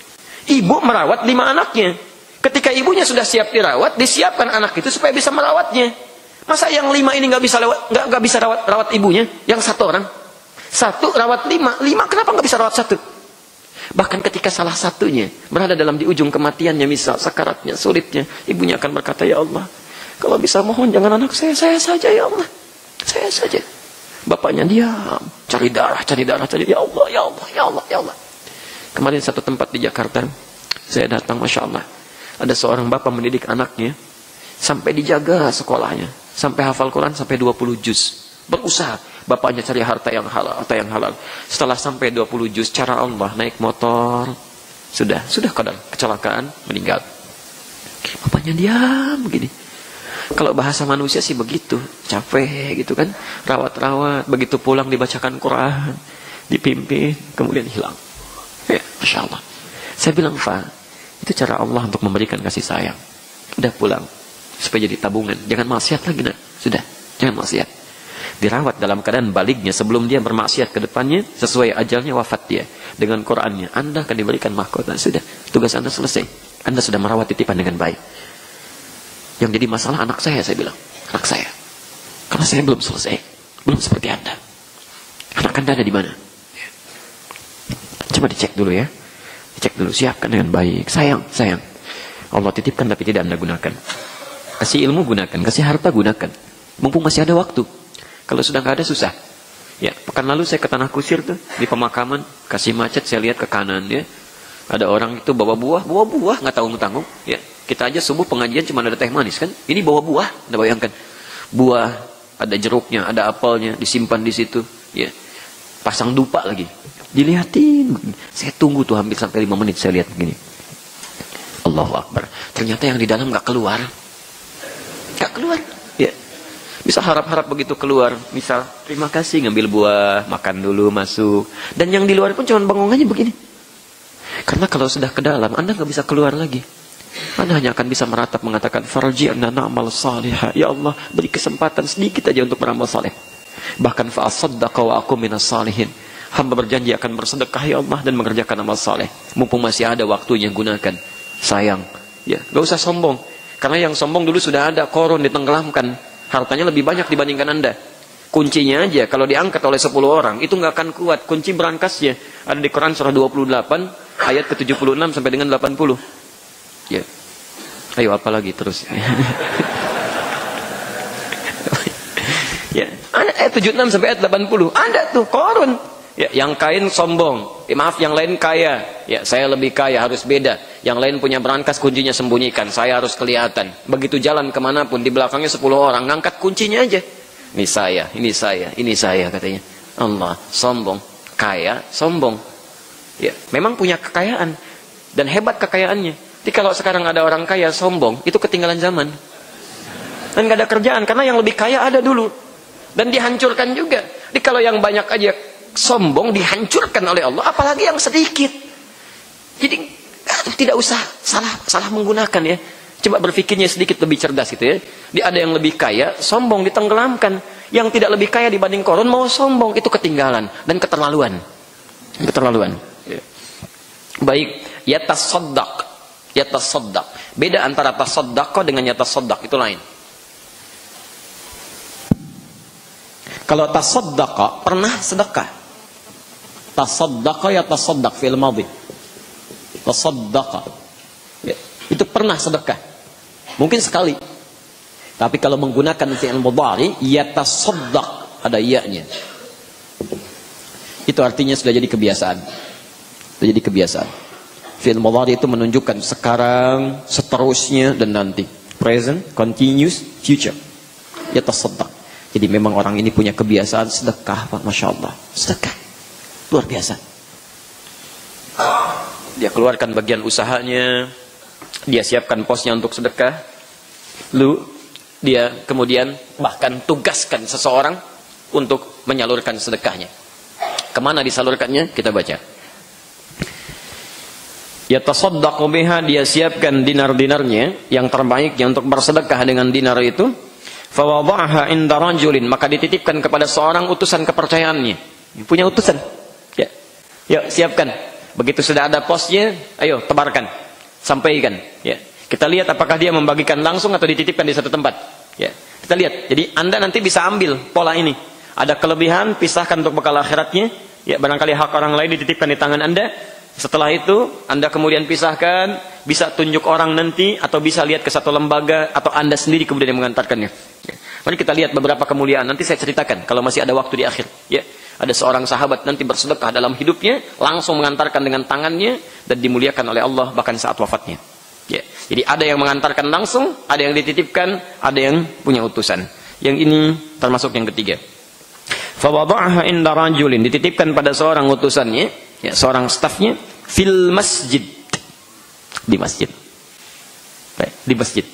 Ibu merawat 5 anaknya. Ketika ibunya sudah siap dirawat, disiapkan anak itu supaya bisa merawatnya. Masa yang 5 ini nggak bisa rawat ibunya, yang 1 orang? 1 rawat 5, 5 kenapa nggak bisa rawat 1? Bahkan ketika salah satunya berada di ujung kematiannya, misal sakaratnya, sulitnya, ibunya akan berkata, ya Allah, kalau bisa mohon jangan anak saya saja ya Allah, saya saja. Bapaknya diam, cari darah, ya Allah, ya Allah, ya Allah, ya Allah. Kemarin satu tempat di Jakarta, saya datang, Masya Allah, ada seorang bapak mendidik anaknya, sampai dijaga sekolahnya, sampai hafal Quran, sampai 20 juz. Berusaha, bapaknya cari harta yang halal. Setelah sampai 20 juz, cara Allah naik motor, sudah kadang kecelakaan, meninggal. Bapaknya diam begini. Kalau bahasa manusia sih begitu, capek gitu kan, rawat, begitu pulang dibacakan Quran, dipimpin, kemudian hilang. Ya, Masya Allah. Saya bilang, Fa, itu cara Allah untuk memberikan kasih sayang. Udah pulang, supaya jadi tabungan, jangan maksiat lagi, nak. Sudah, jangan maksiat. Dirawat dalam keadaan baliknya sebelum dia bermaksiat ke depannya, sesuai ajalnya wafat dia dengan Qurannya, Anda akan diberikan mahkota. Sudah, tugas Anda selesai. Anda sudah merawat titipan dengan baik. Yang jadi masalah anak saya bilang, anak saya, karena saya belum selesai, belum seperti Anda. Anak Anda ada di mana? Coba dicek dulu ya, dicek dulu, siapkan dengan baik. Sayang, Allah titipkan tapi tidak Anda gunakan. Kasih ilmu gunakan, kasih harta gunakan, mumpung masih ada waktu. Kalau sudah nggak ada, susah. Ya, pekan lalu saya ke Tanah Kusir tuh, di pemakaman, kasih macet, saya lihat ke kanan ya. Ada orang itu bawa buah, nggak tanggung-tanggung. Ya, kita aja subuh pengajian cuma ada teh manis kan. Ini bawa buah, Anda bayangkan. Buah, ada jeruknya, ada apelnya, disimpan di situ. Ya, pasang dupa lagi. Dilihatin. Saya tunggu tuh hampir sampai 5 menit saya lihat begini. Allahu Akbar. Ternyata yang di dalam nggak keluar. Nggak keluar. Ya. Bisa harap-harap begitu keluar, misal terima kasih ngambil buah, makan dulu, masuk. Dan yang di luar pun cuma bengong aja begini. Karena kalau sudah ke dalam, Anda nggak bisa keluar lagi. Anda hanya akan bisa meratap mengatakan, farji'na na'mal salihah. Ya Allah, beri kesempatan sedikit aja untuk beramal saleh. Bahkan fa'asaddaqa wa aku minas salihin. Hamba berjanji akan bersedekah ya Allah dan mengerjakan amal saleh. Mumpung masih ada waktunya, gunakan. Sayang, ya, nggak usah sombong. Karena yang sombong dulu sudah ada, korun ditenggelamkan. Hartanya lebih banyak dibandingkan Anda. Kuncinya aja, kalau diangkat oleh 10 orang, itu nggak akan kuat. Kunci berangkasnya ada di Quran surah 28, ayat ke-76 sampai dengan 80. Ya. Ayo, apa lagi terus? Ya. Ayat 76 sampai ayat 80. Ada tuh, korun. Ya, yang kain sombong. Maaf, yang lain kaya. Ya, saya lebih kaya, harus beda. Yang lain punya berangkas, kuncinya sembunyikan. Saya harus kelihatan. Begitu jalan kemanapun, di belakangnya 10 orang, ngangkat kuncinya aja. Ini saya katanya. Allah, sombong. Kaya, sombong. Ya, memang punya kekayaan. Dan hebat kekayaannya. Jadi kalau sekarang ada orang kaya, sombong, itu ketinggalan zaman. Dan gak ada kerjaan, karena yang lebih kaya ada dulu. Dan dihancurkan juga. Jadi kalau yang banyak aja sombong, dihancurkan oleh Allah, apalagi yang sedikit. Jadi tidak usah salah menggunakan ya. Coba berpikirnya sedikit lebih cerdas gitu ya. Ada yang lebih kaya, sombong, ditenggelamkan. Yang tidak lebih kaya dibanding korun mau sombong, itu ketinggalan dan keterlaluan. Ya. Baik, yatasaddaq. Beda antara tasaddaq dengan yatasaddaq, itu lain. Kalau tasaddaq pernah sedekah. Tasaddaqa yatasaddaq fil madhi. Tasaddaqa. Ya, itu pernah sedekah. Mungkin sekali. Tapi kalau menggunakan fi'il mudhari, yatasaddaq, ada ya-nya. Itu artinya sudah jadi kebiasaan. Sudah jadi kebiasaan. Fi'il mudhari itu menunjukkan sekarang, seterusnya, dan nanti. Present, continuous, future. Yatasaddaq. Jadi memang orang ini punya kebiasaan sedekah, Pak. Masya Allah. Sedekah. Luar biasa. Dia keluarkan bagian usahanya. Dia siapkan posnya untuk sedekah. Lalu dia kemudian bahkan tugaskan seseorang untuk menyalurkan sedekahnya. Kemana disalurkannya? Kita baca. Yatasaddaqu biha, dia siapkan dinar-dinarnya yang terbaiknya untuk bersedekah dengan dinar itu. Fawada'aha inda rajulin, maka dititipkan kepada seorang utusan kepercayaannya. Punya utusan. Ya. Yuk, siapkan. Begitu sudah ada posnya, ayo tebarkan. Sampaikan. Ya. Kita lihat apakah dia membagikan langsung atau dititipkan di satu tempat. Ya. Kita lihat. Jadi Anda nanti bisa ambil pola ini. Ada kelebihan, pisahkan untuk bekal akhiratnya. Ya, barangkali hak orang lain dititipkan di tangan Anda. Setelah itu, Anda kemudian pisahkan, bisa tunjuk orang nanti, atau bisa lihat ke satu lembaga, atau Anda sendiri kemudian yang mengantarkannya. Ya. Mari kita lihat beberapa kemuliaan, nanti saya ceritakan, kalau masih ada waktu di akhir. Ya. Ada seorang sahabat nanti bersedekah dalam hidupnya, langsung mengantarkan dengan tangannya, dan dimuliakan oleh Allah bahkan saat wafatnya. Ya. Jadi ada yang mengantarkan langsung, ada yang dititipkan, ada yang punya utusan. Yang ini termasuk yang ketiga. Fawada'aha inda rajulin, dititipkan pada seorang utusannya, ya, seorang stafnya, fil masjid, di masjid. Baik, di masjid.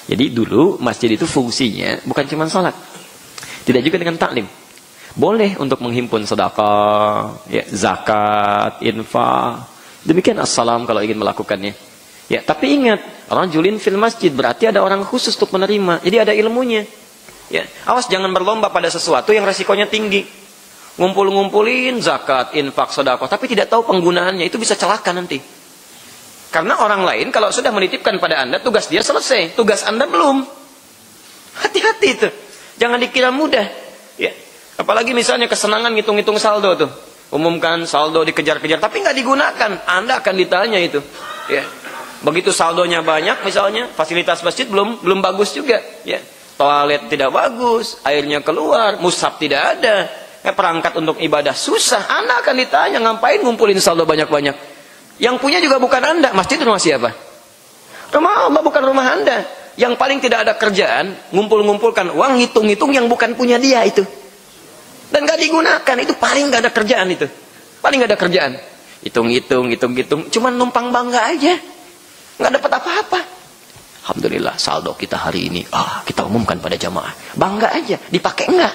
Jadi dulu masjid itu fungsinya bukan cuma salat, tidak juga dengan taklim. Boleh untuk menghimpun sedekah, ya, zakat, infak. Demikian assalam kalau ingin melakukannya. Ya, tapi ingat, rajulin fil masjid berarti ada orang khusus untuk menerima. Jadi ada ilmunya. Ya, awas jangan berlomba pada sesuatu yang resikonya tinggi. Ngumpul-ngumpulin zakat, infak, sedekah, tapi tidak tahu penggunaannya, itu bisa celaka nanti. Karena orang lain kalau sudah menitipkan pada Anda, tugas dia selesai, tugas Anda belum. Hati-hati itu. Jangan dikira mudah. Ya. Apalagi misalnya kesenangan ngitung-ngitung saldo tuh. Umumkan saldo dikejar-kejar, tapi nggak digunakan, Anda akan ditanya itu. Ya. Begitu saldonya banyak, misalnya fasilitas masjid belum bagus juga. Ya. Toilet tidak bagus, airnya keluar, mushaf tidak ada. Perangkat untuk ibadah susah, Anda akan ditanya ngapain ngumpulin saldo banyak-banyak. Yang punya juga bukan Anda, masjid rumah siapa? Rumah Allah, bukan rumah Anda. Yang paling tidak ada kerjaan, ngumpul-ngumpulkan uang, hitung-hitung yang bukan punya dia itu. Dan gak digunakan, itu paling gak ada kerjaan itu. Paling gak ada kerjaan. Hitung-hitung, cuman numpang bangga aja. Gak dapat apa-apa. Alhamdulillah saldo kita hari ini, kita umumkan pada jamaah. Bangga aja, dipakai enggak?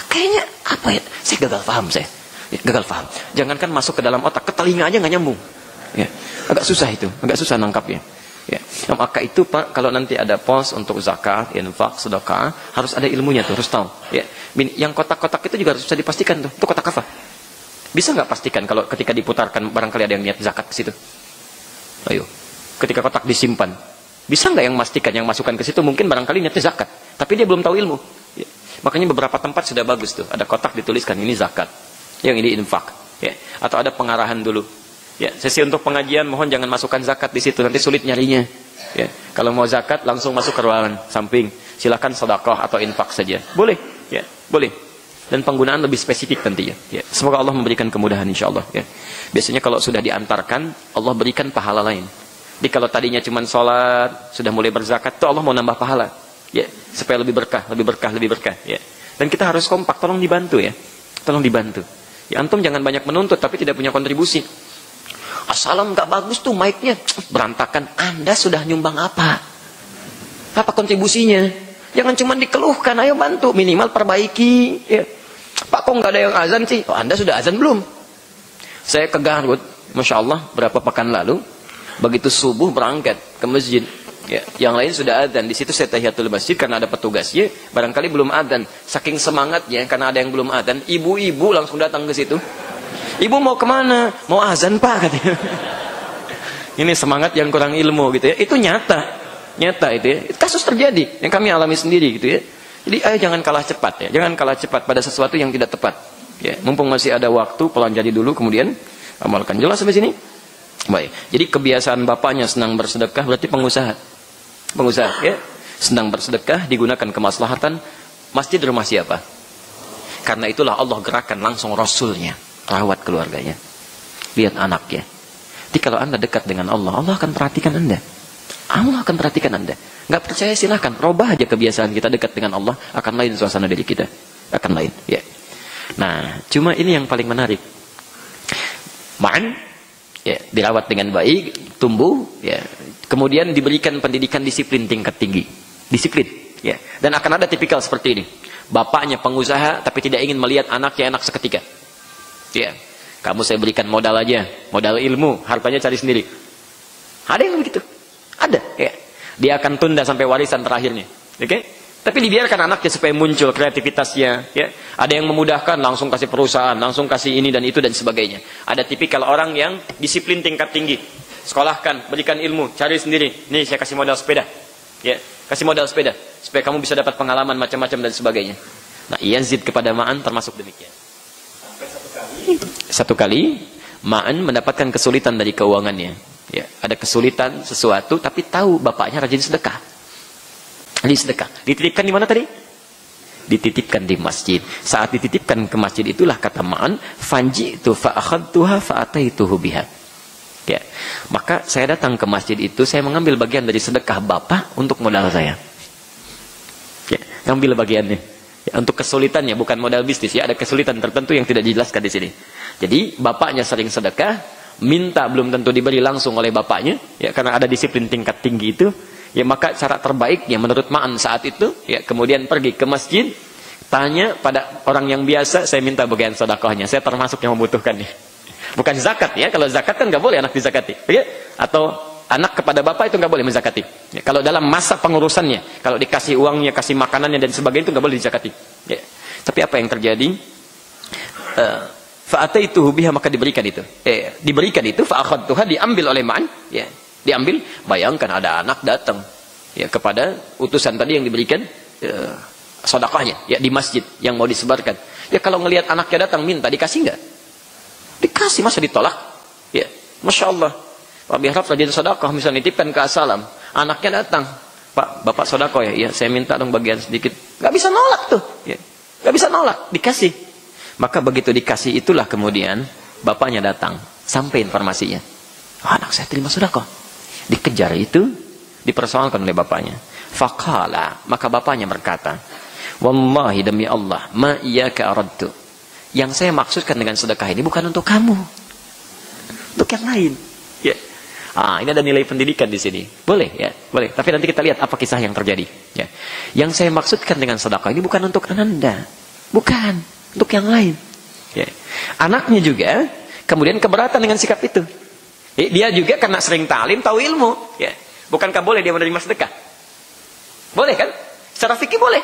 Kayaknya apa ya? Saya gagal paham saya. Ya, gagal paham. Jangankan masuk ke dalam otak, ke telinga aja nggak nyambung. Ya, agak susah itu, agak susah nangkapnya. Ya, nah, maka itu Pak, kalau nanti ada pos untuk zakat, infak, sedekah, harus ada ilmunya tuh, harus tahu. Ya, yang kotak-kotak itu juga harus bisa dipastikan tuh. Itu kotak apa? Bisa nggak pastikan kalau ketika diputarkan barangkali ada yang niat zakat ke situ? Ayo. Ketika kotak disimpan, bisa nggak yang memastikan yang masukkan ke situ mungkin barangkali niatnya zakat, tapi dia belum tahu ilmu. Ya. Makanya beberapa tempat sudah bagus tuh, ada kotak dituliskan ini zakat, yang ini infak, ya. Atau ada pengarahan dulu. Ya, sesi untuk pengajian mohon jangan masukkan zakat di situ, nanti sulit nyarinya. Ya. Kalau mau zakat langsung masuk ke ruangan samping, silakan sedekah atau infak saja, boleh, ya, boleh. Dan penggunaan lebih spesifik tentunya. Ya. Semoga Allah memberikan kemudahan insyaallah. Ya. Biasanya kalau sudah diantarkan, Allah berikan pahala lain. Jadi kalau tadinya cuma sholat, sudah mulai berzakat, itu Allah mau nambah pahala. Ya, supaya lebih berkah. Ya. Dan kita harus kompak, tolong dibantu ya. Tolong dibantu. Ya, antum jangan banyak menuntut, tapi tidak punya kontribusi. Assalam gak bagus tuh mic-nya, berantakan. Anda sudah nyumbang apa? Apa kontribusinya? Jangan cuma dikeluhkan, ayo bantu. Minimal perbaiki. Ya. Pak, kok gak ada yang azan sih? Oh, Anda sudah azan belum? Saya ke Garut, Masya Allah, berapa pekan lalu. Begitu subuh berangkat ke masjid, ya, yang lain sudah adzan. Di situ saya tahiyatul masjid karena ada petugasnya. Barangkali belum adzan. Saking semangatnya karena ada yang belum adzan, ibu-ibu langsung datang ke situ. Ibu mau kemana? Mau azan Pak katanya. Ini semangat yang kurang ilmu gitu ya. Itu nyata itu ya. Kasus terjadi yang kami alami sendiri gitu ya. Jadi ayo jangan kalah cepat ya. Jangan kalah cepat pada sesuatu yang tidak tepat. Ya, mumpung masih ada waktu, pelajari dulu kemudian amalkan. Jelas sampai sini? Baik. Jadi kebiasaan bapaknya senang bersedekah berarti pengusaha. Pengusaha ya. Senang bersedekah digunakan kemaslahatan. Masjid rumah siapa? Karena itulah Allah gerakkan langsung Rasulnya, rawat keluarganya, lihat anaknya. Jadi kalau Anda dekat dengan Allah, Allah akan perhatikan Anda. Allah akan perhatikan Anda. Nggak percaya silahkan, robah aja kebiasaan kita dekat dengan Allah, akan lain suasana diri kita, akan lain. Ya. Nah, cuma ini yang paling menarik. Ma'an, ya, dirawat dengan baik, tumbuh, ya, kemudian diberikan pendidikan disiplin tingkat tinggi, disiplin, ya, dan akan ada tipikal seperti ini. Bapaknya pengusaha, tapi tidak ingin melihat anaknya enak seketika. Ya, kamu saya berikan modal aja, modal ilmu, hartanya cari sendiri. Ada yang begitu. Ada, ya. Dia akan tunda sampai warisan terakhirnya. Oke? Tapi dibiarkan anaknya supaya muncul kreativitasnya, ya. Ada yang memudahkan, langsung kasih perusahaan, langsung kasih ini dan itu dan sebagainya. Ada tipikal orang yang disiplin tingkat tinggi. Sekolahkan, berikan ilmu, cari sendiri. Nih saya kasih modal sepeda. Ya, kasih modal sepeda supaya kamu bisa dapat pengalaman macam-macam dan sebagainya. Nah, Yazid kepada Ma'an termasuk demikian. Sampai satu kali Ma'an mendapatkan kesulitan dari keuangannya. Ya, ada kesulitan sesuatu, tapi tahu bapaknya rajin sedekah. Rajin sedekah. Dititipkan di mana tadi? Dititipkan di masjid. Saat dititipkan ke masjid itulah kata Ma'an, fanji'tu fa'akhadtuha fa'ataituhu biha. Ya, maka saya datang ke masjid itu, saya mengambil bagian dari sedekah bapak untuk modal saya. Ya, ngambil bagiannya. Ya, untuk kesulitannya, bukan modal bisnis. Ya, ada kesulitan tertentu yang tidak dijelaskan di sini. Jadi bapaknya sering sedekah. Minta belum tentu diberi langsung oleh bapaknya, ya, karena ada disiplin tingkat tinggi itu, ya, maka cara terbaiknya menurut Ma'an saat itu, ya, kemudian pergi ke masjid, tanya pada orang yang biasa, saya minta bagian sedekahnya, saya termasuk yang membutuhkannya. Bukan zakat, ya, kalau zakat kan nggak boleh anak dizakati, ya, atau anak kepada bapak itu nggak boleh menzakati. Ya, kalau dalam masa pengurusannya, kalau dikasih uangnya, kasih makanannya dan sebagainya itu nggak boleh dizakati. Ya. Tapi apa yang terjadi? Fa'ataituhu biha, maka diberikan itu. Diberikan itu, fa'akhadtuha, diambil oleh Ma'an, ya, diambil. Bayangkan ada anak datang, ya, kepada utusan tadi yang diberikan sedekahnya, ya, di masjid yang mau disebarkan. Ya, kalau ngelihat anaknya datang minta, dikasih nggak? Dikasih, masa ditolak? Ya, masya Allah. Pak Biharap rajin sedekah, misalnya nitipkan ke Asalam, anaknya datang, Pak, bapak sedekah ya, ya, saya minta dong bagian sedikit. Nggak bisa nolak tuh, ya, nggak bisa nolak, dikasih. Maka begitu dikasih itulah kemudian bapaknya datang, sampai informasinya. Oh, anak saya terima sedekah. Dikejar itu, dipersoalkan oleh bapaknya. Faqala, maka bapaknya berkata, wallahi demi Allah, ma iyyaka aradtu. Yang saya maksudkan dengan sedekah ini bukan untuk kamu, untuk yang lain. Ya. Ini ada nilai pendidikan di sini. Boleh, ya, boleh. Tapi nanti kita lihat apa kisah yang terjadi. Ya. Yang saya maksudkan dengan sedekah ini bukan untuk Anda, bukan. Untuk yang lain, ya. Anaknya juga kemudian keberatan dengan sikap itu. Dia juga karena sering ta'lim tahu ilmu, ya. Bukankah boleh dia menerima sedekah? Boleh kan? Secara fikih boleh.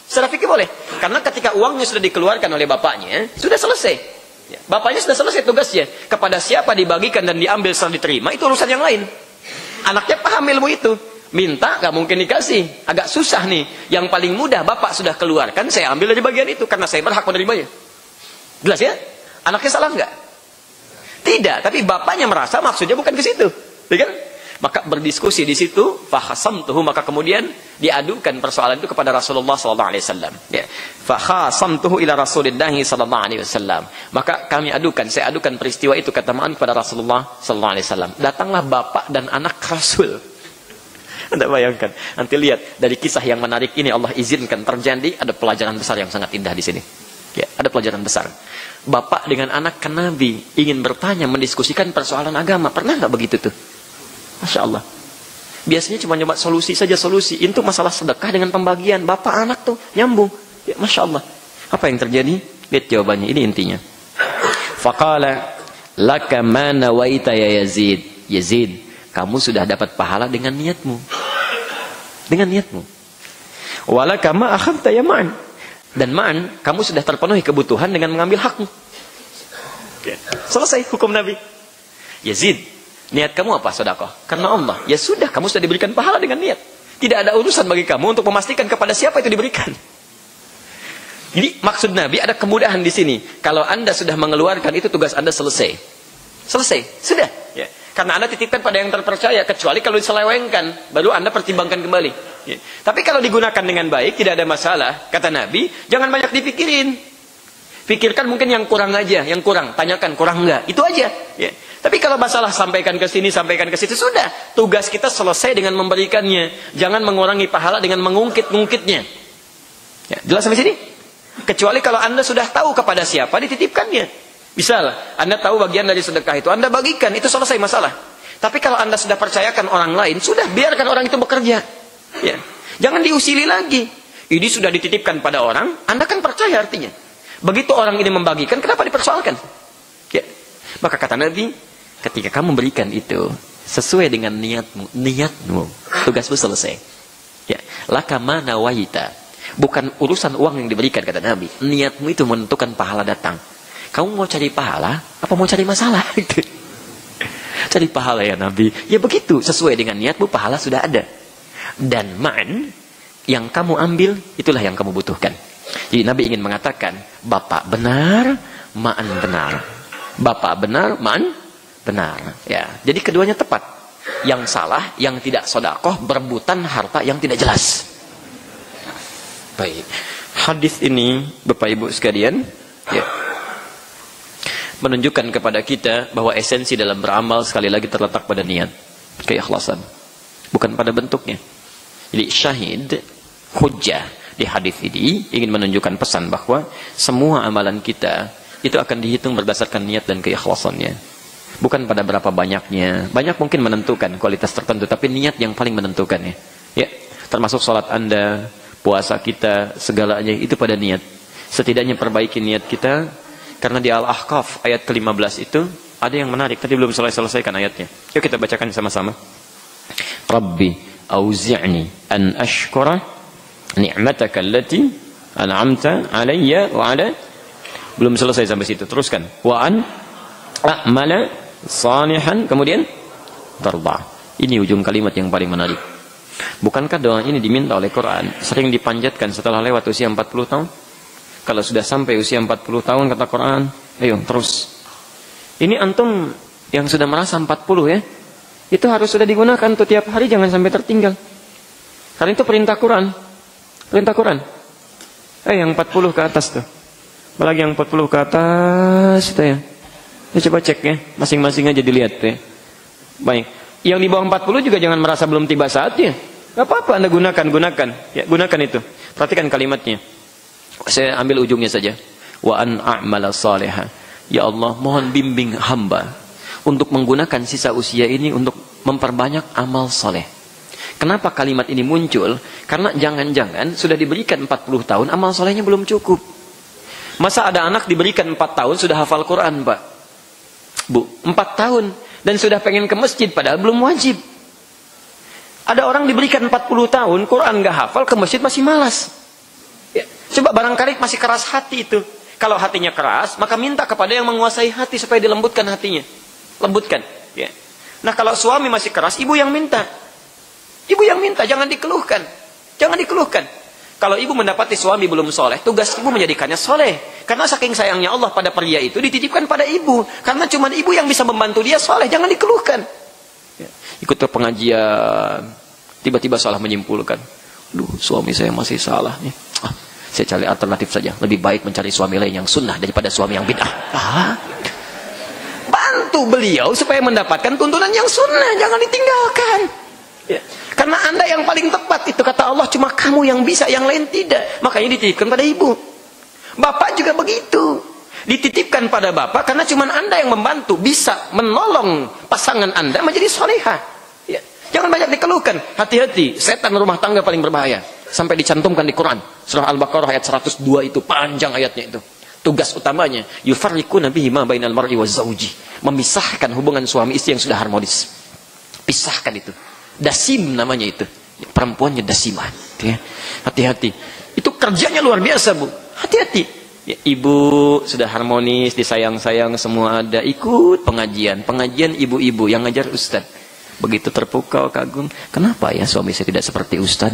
Secara fikih boleh. Karena ketika uangnya sudah dikeluarkan oleh bapaknya, sudah selesai. Ya. Bapaknya sudah selesai tugasnya. Kepada siapa dibagikan dan diambil setelah diterima, itu urusan yang lain. Anaknya paham ilmu itu. Minta gak mungkin dikasih, agak susah nih. Yang paling mudah, bapak sudah keluarkan, saya ambil dari bagian itu karena saya berhak menerimanya. Jelas ya? Anaknya salah nggak? Tidak, tapi bapaknya merasa maksudnya bukan ke situ, ya kan? Maka berdiskusi di situ, fahasamtuhu, maka kemudian diadukan persoalan itu kepada Rasulullah SAW. Ya, fahasamtuhu ila Rasulillah SAW. Maka kami adukan, saya adukan peristiwa itu kata Ma'an kepada Rasulullah SAW. Datanglah bapak dan anak Rasul. Anda bayangkan, nanti lihat dari kisah yang menarik ini Allah izinkan terjadi, ada pelajaran besar yang sangat indah di sini. Ya, ada pelajaran besar. Bapak dengan anak ke Nabi ingin bertanya, mendiskusikan persoalan agama. Pernah nggak begitu tuh? Masya Allah. Biasanya cuma nyoba solusi saja, solusi. Itu masalah sedekah dengan pembagian. Bapak anak tuh nyambung. Ya, Masya Allah. Apa yang terjadi? Lihat jawabannya. Ini intinya. Faqala laka ma nawaita ya Yazid. Yazid, kamu sudah dapat pahala dengan niatmu. Dengan niatmu. Walaka ma akhadta ya Ma'an. Dan Ma'an, kamu sudah terpenuhi kebutuhan dengan mengambil hakmu. Ya. Selesai hukum Nabi. Yazid, niat kamu apa sedekah? Karena Allah. Ya sudah, kamu sudah diberikan pahala dengan niat. Tidak ada urusan bagi kamu untuk memastikan kepada siapa itu diberikan. Jadi maksud Nabi ada kemudahan di sini. Kalau Anda sudah mengeluarkan itu, tugas Anda selesai. Selesai, sudah. Ya. Karena Anda titipkan pada yang terpercaya, kecuali kalau diselewengkan, baru Anda pertimbangkan kembali. Ya. Tapi kalau digunakan dengan baik, tidak ada masalah. Kata Nabi, jangan banyak dipikirin. Pikirkan mungkin yang kurang aja, yang kurang. Tanyakan kurang enggak, itu aja. Ya. Tapi kalau masalah sampaikan ke sini, sampaikan ke situ, sudah. Tugas kita selesai dengan memberikannya. Jangan mengurangi pahala dengan mengungkit-ngungkitnya. Ya, jelas sampai sini? Kecuali kalau Anda sudah tahu kepada siapa dititipkannya. Misal, Anda tahu bagian dari sedekah itu, Anda bagikan, itu selesai masalah. Tapi kalau Anda sudah percayakan orang lain, sudah biarkan orang itu bekerja. Ya. Jangan diusili lagi. Ini sudah dititipkan pada orang, Anda kan percaya artinya. Begitu orang ini membagikan, kenapa dipersoalkan? Ya. Maka kata Nabi, ketika kamu berikan itu sesuai dengan niatmu, tugasmu selesai. Ya. Laka mana wahita. Bukan urusan uang yang diberikan, kata Nabi. Niatmu itu menentukan pahala datang. Kamu mau cari pahala, apa mau cari masalah? Cari pahala ya Nabi. Ya begitu, sesuai dengan niatmu, pahala sudah ada. Dan ma'an yang kamu ambil, itulah yang kamu butuhkan. Jadi Nabi ingin mengatakan, bapak benar, ma'an benar. Bapak benar, ma'an benar. Ya, jadi keduanya tepat. Yang salah, yang tidak sedekah, berebutan harta yang tidak jelas. Baik. Hadis ini, Bapak Ibu sekalian, ya, menunjukkan kepada kita bahwa esensi dalam beramal sekali lagi terletak pada niat, keikhlasan, bukan pada bentuknya. Jadi syahid, hujjah di hadis ini ingin menunjukkan pesan bahwa semua amalan kita itu akan dihitung berdasarkan niat dan keikhlasannya. Bukan pada berapa banyaknya. Banyak mungkin menentukan kualitas tertentu, tapi niat yang paling menentukannya. Ya, termasuk salat Anda, puasa kita, segalanya itu pada niat. Setidaknya perbaiki niat kita, karena di Al-Ahqaf ayat ke-15 itu ada yang menarik. Tadi belum selesaikan ayatnya. Yuk kita bacakan sama-sama. Rabbi auzi'ni an ashkura ni'mataka allati an'amta alayya wa ala. Belum selesai sampai situ. Teruskan. Wa an a'mala salihan, kemudian tarda. Ini ujung kalimat yang paling menarik. Bukankah doa ini diminta oleh Quran, sering dipanjatkan setelah lewat usia 40 tahun? Kalau sudah sampai usia 40 tahun, kata Quran, ayo terus. Ini antum yang sudah merasa 40 ya, itu harus sudah digunakan tuh tiap hari, jangan sampai tertinggal. Karena itu perintah Quran. Perintah Quran. Yang 40 ke atas tuh. Apalagi yang 40 ke atas itu ya. Coba cek ya, masing-masing aja dilihat ya. Baik. Yang di bawah 40 juga jangan merasa belum tiba saatnya. Gak apa-apa Anda gunakan. Ya, gunakan itu. Perhatikan kalimatnya. Saya ambil ujungnya saja. Wa an a'mala salihah. Ya Allah, mohon bimbing hamba untuk menggunakan sisa usia ini untuk memperbanyak amal soleh. Kenapa kalimat ini muncul? Karena jangan-jangan sudah diberikan 40 tahun, amal solehnya belum cukup. Masa ada anak diberikan 4 tahun sudah hafal Quran, Pak? Bu, 4 tahun dan sudah pengen ke masjid padahal belum wajib. Ada orang diberikan 40 tahun, Quran nggak hafal, ke masjid masih malas. Ya, coba barangkali masih keras hati itu. Kalau hatinya keras, maka minta kepada yang menguasai hati supaya dilembutkan hatinya. Lembutkan. Ya. Nah kalau suami masih keras, ibu yang minta. Ibu yang minta, jangan dikeluhkan. Jangan dikeluhkan. Kalau ibu mendapati suami belum soleh, tugas ibu menjadikannya soleh. Karena saking sayangnya Allah pada pria itu, dititipkan pada ibu. Karena cuma ibu yang bisa membantu dia soleh, jangan dikeluhkan. Ya. Ikut ke pengajian, tiba-tiba salah menyimpulkan. Duh, suami saya masih salah nih. Saya cari alternatif saja. Lebih baik mencari suami lain yang sunnah daripada suami yang bid'ah. Bantu beliau supaya mendapatkan tuntunan yang sunnah. Jangan ditinggalkan. Ya. Karena Anda yang paling tepat itu, kata Allah, cuma kamu yang bisa, yang lain tidak. Makanya dititipkan pada ibu. Bapak juga begitu. Dititipkan pada bapak karena cuma Anda yang membantu, bisa menolong pasangan Anda menjadi solehah. Ya. Jangan banyak dikeluhkan. Hati-hati, setan rumah tangga paling berbahaya. Sampai dicantumkan di Quran. Surah Al-Baqarah ayat 102 itu, panjang ayatnya itu. Tugas utamanya, yufarriquna bihi ma bainal mar'i wa zawji. Memisahkan hubungan suami istri yang sudah harmonis. Pisahkan itu. Dasim namanya itu. Perempuannya dasimah. Hati-hati. Itu kerjanya luar biasa, Bu. Hati-hati. Ya, ibu sudah harmonis, disayang-sayang, semua ada. Ikut pengajian. Pengajian ibu-ibu yang ngajar ustaz. Begitu terpukau, kagum. Kenapa ya suami saya tidak seperti ustaz?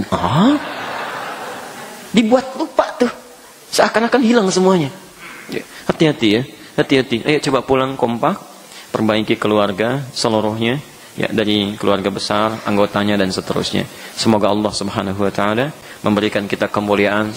Dibuat lupa tuh. Seakan-akan hilang semuanya. Hati-hati ya. Hati-hati. Ayo coba pulang kompak. Perbaiki keluarga seluruhnya. Ya, dari keluarga besar, anggotanya dan seterusnya. Semoga Allah Subhanahu wa taala memberikan kita kemuliaan